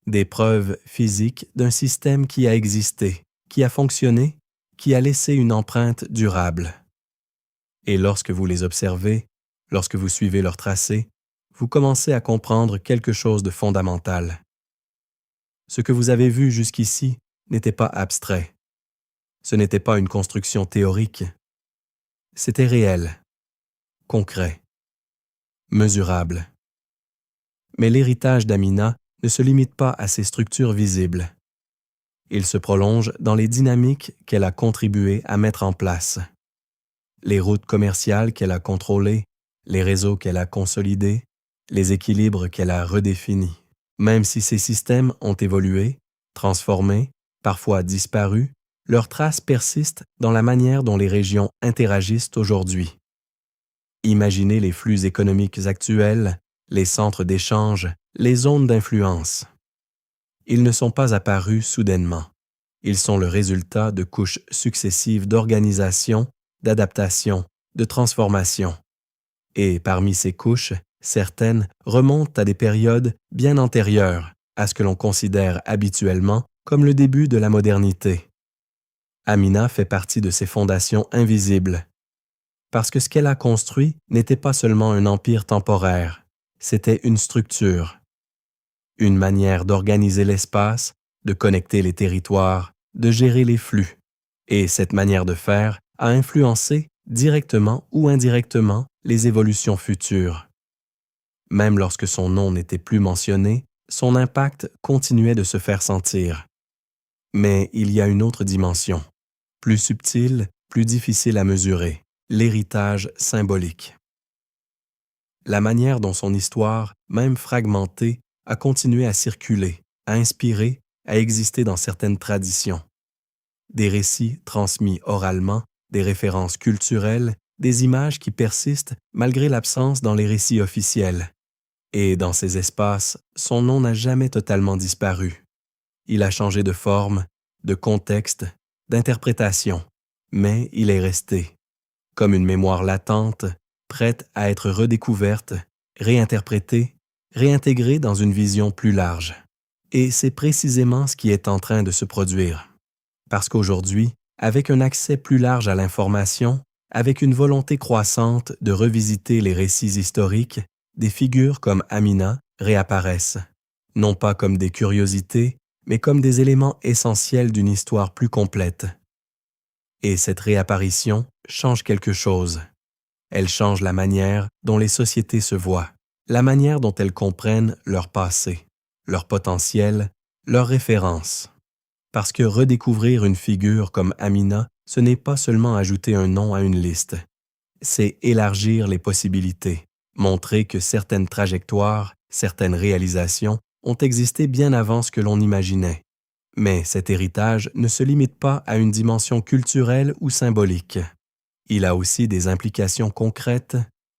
des preuves physiques d'un système qui a existé, qui a fonctionné, qui a laissé une empreinte durable. Et lorsque vous les observez, lorsque vous suivez leur tracé, vous commencez à comprendre quelque chose de fondamental. Ce que vous avez vu jusqu'ici n'était pas abstrait. Ce n'était pas une construction théorique. C'était réel, concret, mesurable. Mais l'héritage d'Amina ne se limite pas à ces structures visibles. Il se prolonge dans les dynamiques qu'elle a contribué à mettre en place. Les routes commerciales qu'elle a contrôlées, les réseaux qu'elle a consolidés, les équilibres qu'elle a redéfinis. Même si ces systèmes ont évolué, transformé, parfois disparu, leurs traces persistent dans la manière dont les régions interagissent aujourd'hui. Imaginez les flux économiques actuels, les centres d'échange, les zones d'influence. Ils ne sont pas apparus soudainement. Ils sont le résultat de couches successives d'organisation, d'adaptation, de transformation. Et parmi ces couches, certaines remontent à des périodes bien antérieures à ce que l'on considère habituellement comme le début de la modernité. Amina fait partie de ces fondations invisibles, parce que ce qu'elle a construit n'était pas seulement un empire temporaire, c'était une structure, une manière d'organiser l'espace, de connecter les territoires, de gérer les flux. Et cette manière de faire a influencé, directement ou indirectement, les évolutions futures. Même lorsque son nom n'était plus mentionné, son impact continuait de se faire sentir. Mais il y a une autre dimension, plus subtile, plus difficile à mesurer, l'héritage symbolique. La manière dont son histoire, même fragmentée, a continué à circuler, à inspirer, à exister dans certaines traditions. Des récits transmis oralement, des références culturelles, des images qui persistent malgré l'absence dans les récits officiels. Et dans ces espaces, son nom n'a jamais totalement disparu. Il a changé de forme, de contexte, d'interprétation, mais il est resté, comme une mémoire latente, prête à être redécouverte, réinterprétée, réintégrée dans une vision plus large. Et c'est précisément ce qui est en train de se produire. Parce qu'aujourd'hui, avec un accès plus large à l'information, avec une volonté croissante de revisiter les récits historiques, des figures comme Amina réapparaissent, non pas comme des curiosités, mais comme des éléments essentiels d'une histoire plus complète. Et cette réapparition change quelque chose. Elle change la manière dont les sociétés se voient, la manière dont elles comprennent leur passé, leur potentiel, leurs références. Parce que redécouvrir une figure comme Amina, ce n'est pas seulement ajouter un nom à une liste, c'est élargir les possibilités, montrer que certaines trajectoires, certaines réalisations ont existé bien avant ce que l'on imaginait. Mais cet héritage ne se limite pas à une dimension culturelle ou symbolique. Il a aussi des implications concrètes,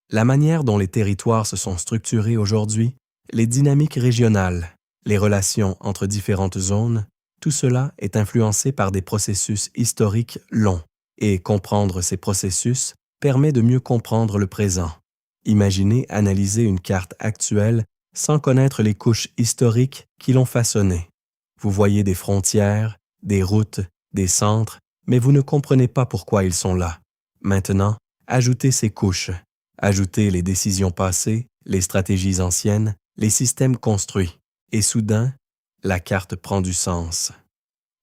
la manière dont les territoires se sont structurés aujourd'hui, les dynamiques régionales, les relations entre différentes zones, tout cela est influencé par des processus historiques longs, et comprendre ces processus permet de mieux comprendre le présent. Imaginez analyser une carte actuelle sans connaître les couches historiques qui l'ont façonnée. Vous voyez des frontières, des routes, des centres, mais vous ne comprenez pas pourquoi ils sont là. Maintenant, ajoutez ces couches, ajoutez les décisions passées, les stratégies anciennes, les systèmes construits, et soudain, la carte prend du sens.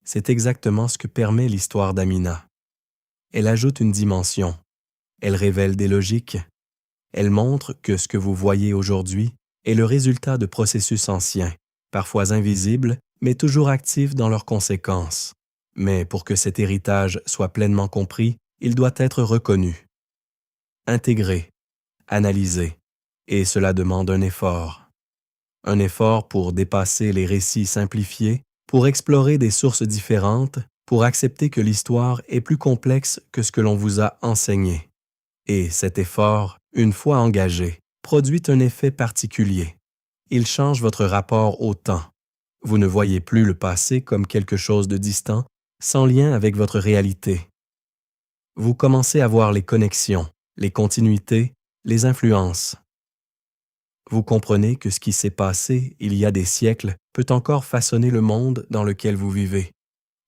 C'est exactement ce que permet l'histoire d'Amina. Elle ajoute une dimension, elle révèle des logiques, elle montre que ce que vous voyez aujourd'hui est le résultat de processus anciens, parfois invisibles, mais toujours actifs dans leurs conséquences. Mais pour que cet héritage soit pleinement compris, il doit être reconnu, intégré, analysé, et cela demande un effort. Un effort pour dépasser les récits simplifiés, pour explorer des sources différentes, pour accepter que l'histoire est plus complexe que ce que l'on vous a enseigné. Et cet effort, une fois engagé, produit un effet particulier. Il change votre rapport au temps. Vous ne voyez plus le passé comme quelque chose de distant, sans lien avec votre réalité. Vous commencez à voir les connexions, les continuités, les influences. Vous comprenez que ce qui s'est passé il y a des siècles peut encore façonner le monde dans lequel vous vivez,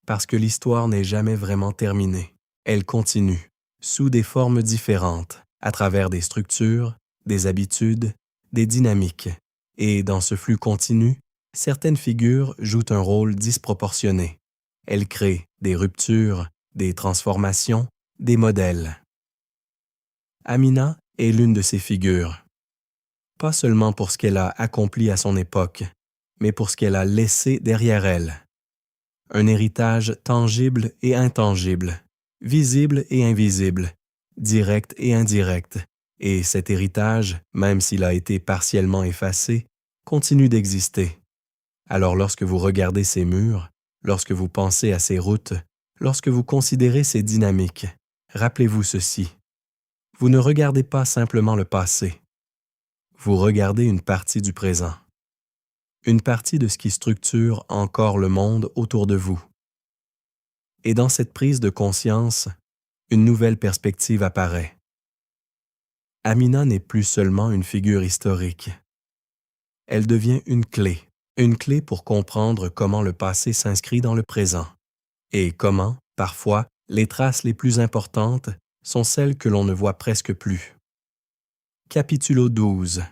parce que l'histoire n'est jamais vraiment terminée. Elle continue, sous des formes différentes, à travers des structures, des habitudes, des dynamiques. Et dans ce flux continu, certaines figures jouent un rôle disproportionné. Elles créent des ruptures, des transformations, des modèles. Amina est l'une de ces figures. Pas seulement pour ce qu'elle a accompli à son époque, mais pour ce qu'elle a laissé derrière elle. Un héritage tangible et intangible, visible et invisible, direct et indirect. Et cet héritage, même s'il a été partiellement effacé, continue d'exister. Alors lorsque vous regardez ces murs, lorsque vous pensez à ces routes, lorsque vous considérez ces dynamiques, rappelez-vous ceci. Vous ne regardez pas simplement le passé. Vous regardez une partie du présent. Une partie de ce qui structure encore le monde autour de vous. Et dans cette prise de conscience, une nouvelle perspective apparaît. Amina n'est plus seulement une figure historique. Elle devient une clé pour comprendre comment le passé s'inscrit dans le présent, et comment, parfois, les traces les plus importantes sont celles que l'on ne voit presque plus. Capitulo 12.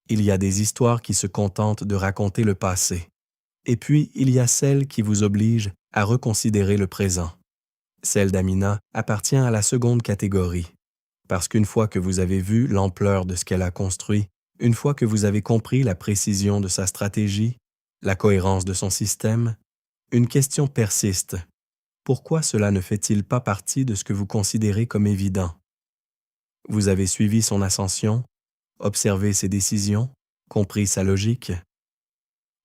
Il y a des histoires qui se contentent de raconter le passé, et puis il y a celles qui vous obligent à reconsidérer le présent. Celle d'Amina appartient à la seconde catégorie, parce qu'une fois que vous avez vu l'ampleur de ce qu'elle a construit, une fois que vous avez compris la précision de sa stratégie, la cohérence de son système, une question persiste. Pourquoi cela ne fait-il pas partie de ce que vous considérez comme évident? Vous avez suivi son ascension, observé ses décisions, compris sa logique.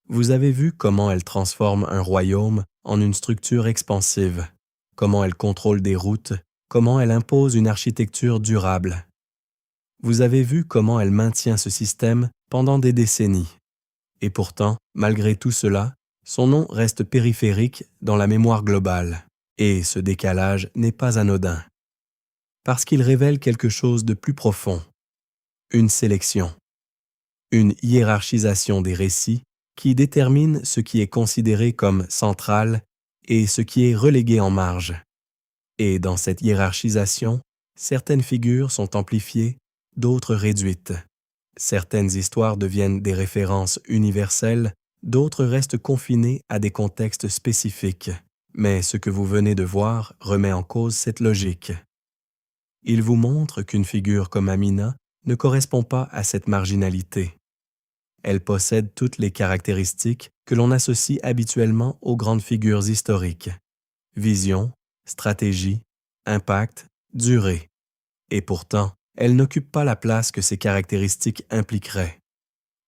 Vous avez vu comment elle transforme un royaume en une structure expansive, comment elle contrôle des routes, comment elle impose une architecture durable. Vous avez vu comment elle maintient ce système pendant des décennies. Et pourtant, malgré tout cela, son nom reste périphérique dans la mémoire globale. Et ce décalage n'est pas anodin. Parce qu'il révèle quelque chose de plus profond. Une sélection. Une hiérarchisation des récits qui détermine ce qui est considéré comme central et ce qui est relégué en marge. Et dans cette hiérarchisation, certaines figures sont amplifiées, d'autres réduites. Certaines histoires deviennent des références universelles, d'autres restent confinées à des contextes spécifiques. Mais ce que vous venez de voir remet en cause cette logique. Il vous montre qu'une figure comme Amina ne correspond pas à cette marginalité. Elle possède toutes les caractéristiques que l'on associe habituellement aux grandes figures historiques. Vision, stratégie, impact, durée. Et pourtant, elle n'occupe pas la place que ces caractéristiques impliqueraient.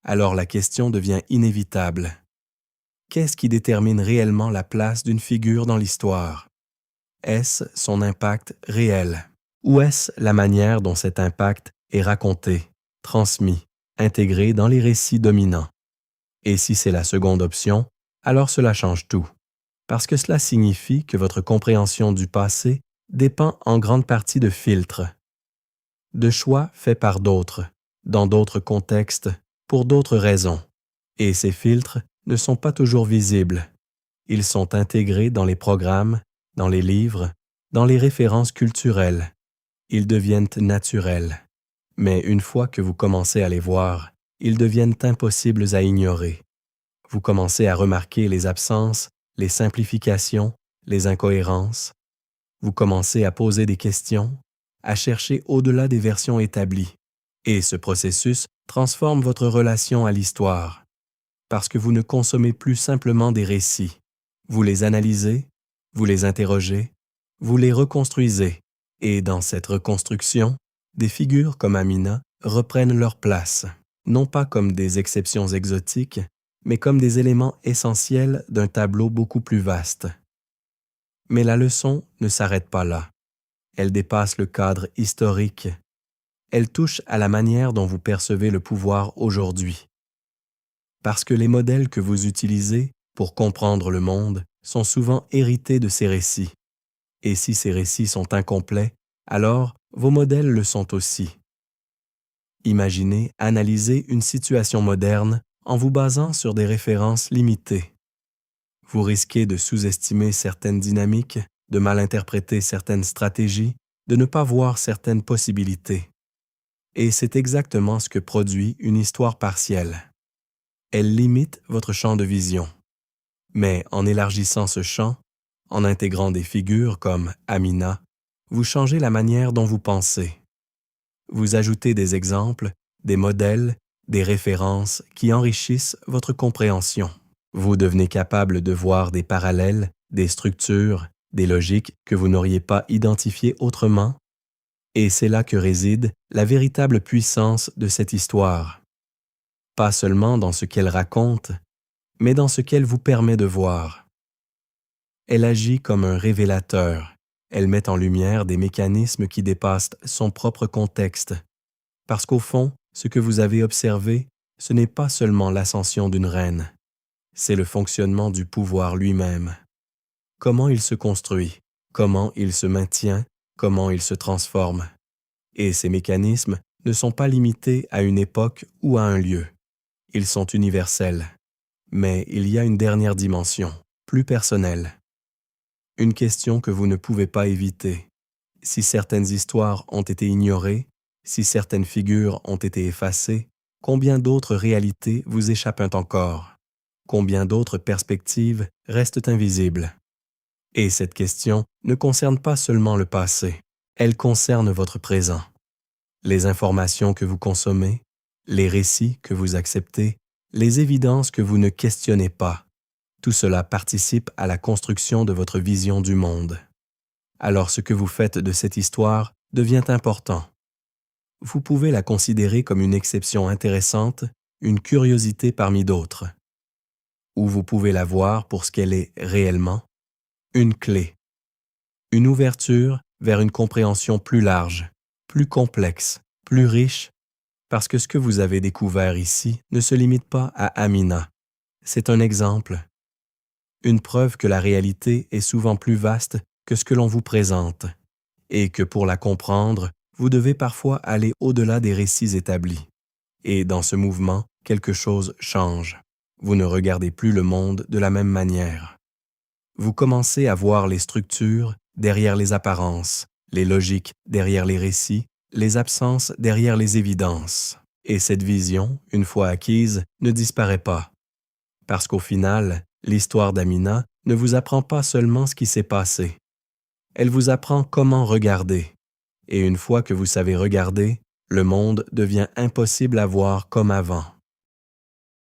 Alors la question devient inévitable. Qu'est-ce qui détermine réellement la place d'une figure dans l'histoire? Est-ce son impact réel? Ou est-ce la manière dont cet impact est raconté, transmis, intégré dans les récits dominants? Et si c'est la seconde option, alors cela change tout. Parce que cela signifie que votre compréhension du passé dépend en grande partie de filtres, de choix faits par d'autres, dans d'autres contextes, pour d'autres raisons. Et ces filtres ne sont pas toujours visibles. Ils sont intégrés dans les programmes, dans les livres, dans les références culturelles. Ils deviennent naturels. Mais une fois que vous commencez à les voir, ils deviennent impossibles à ignorer. Vous commencez à remarquer les absences, les simplifications, les incohérences. Vous commencez à poser des questions, à chercher au-delà des versions établies. Et ce processus transforme votre relation à l'histoire, parce que vous ne consommez plus simplement des récits. Vous les analysez, vous les interrogez, vous les reconstruisez, et dans cette reconstruction, des figures comme Amina reprennent leur place, non pas comme des exceptions exotiques, mais comme des éléments essentiels d'un tableau beaucoup plus vaste. Mais la leçon ne s'arrête pas là. Elle dépasse le cadre historique. Elle touche à la manière dont vous percevez le pouvoir aujourd'hui. Parce que les modèles que vous utilisez pour comprendre le monde sont souvent hérités de ces récits. Et si ces récits sont incomplets, alors vos modèles le sont aussi. Imaginez analyser une situation moderne en vous basant sur des références limitées. Vous risquez de sous-estimer certaines dynamiques, de mal interpréter certaines stratégies, de ne pas voir certaines possibilités. Et c'est exactement ce que produit une histoire partielle. Elle limite votre champ de vision. Mais en élargissant ce champ, en intégrant des figures comme Amina, vous changez la manière dont vous pensez. Vous ajoutez des exemples, des modèles, des références qui enrichissent votre compréhension. Vous devenez capable de voir des parallèles, des structures, des logiques que vous n'auriez pas identifiées autrement. Et c'est là que réside la véritable puissance de cette histoire. Pas seulement dans ce qu'elle raconte, mais dans ce qu'elle vous permet de voir. Elle agit comme un révélateur. Elle met en lumière des mécanismes qui dépassent son propre contexte. Parce qu'au fond, ce que vous avez observé, ce n'est pas seulement l'ascension d'une reine. C'est le fonctionnement du pouvoir lui-même. Comment il se construit, comment il se maintient, comment il se transforme. Et ces mécanismes ne sont pas limités à une époque ou à un lieu. Ils sont universels. Mais il y a une dernière dimension, plus personnelle. Une question que vous ne pouvez pas éviter. Si certaines histoires ont été ignorées, si certaines figures ont été effacées, combien d'autres réalités vous échappent encore? Combien d'autres perspectives restent invisibles? Et cette question ne concerne pas seulement le passé, elle concerne votre présent. Les informations que vous consommez, les récits que vous acceptez, les évidences que vous ne questionnez pas, tout cela participe à la construction de votre vision du monde. Alors ce que vous faites de cette histoire devient important. Vous pouvez la considérer comme une exception intéressante, une curiosité parmi d'autres. où vous pouvez la voir pour ce qu'elle est réellement, une clé, une ouverture vers une compréhension plus large, plus complexe, plus riche, parce que ce que vous avez découvert ici ne se limite pas à Amina. C'est un exemple, une preuve que la réalité est souvent plus vaste que ce que l'on vous présente, et que pour la comprendre, vous devez parfois aller au-delà des récits établis. Et dans ce mouvement, quelque chose change. Vous ne regardez plus le monde de la même manière. Vous commencez à voir les structures derrière les apparences, les logiques derrière les récits, les absences derrière les évidences. Et cette vision, une fois acquise, ne disparaît pas. Parce qu'au final, l'histoire d'Amina ne vous apprend pas seulement ce qui s'est passé. Elle vous apprend comment regarder. Et une fois que vous savez regarder, le monde devient impossible à voir comme avant.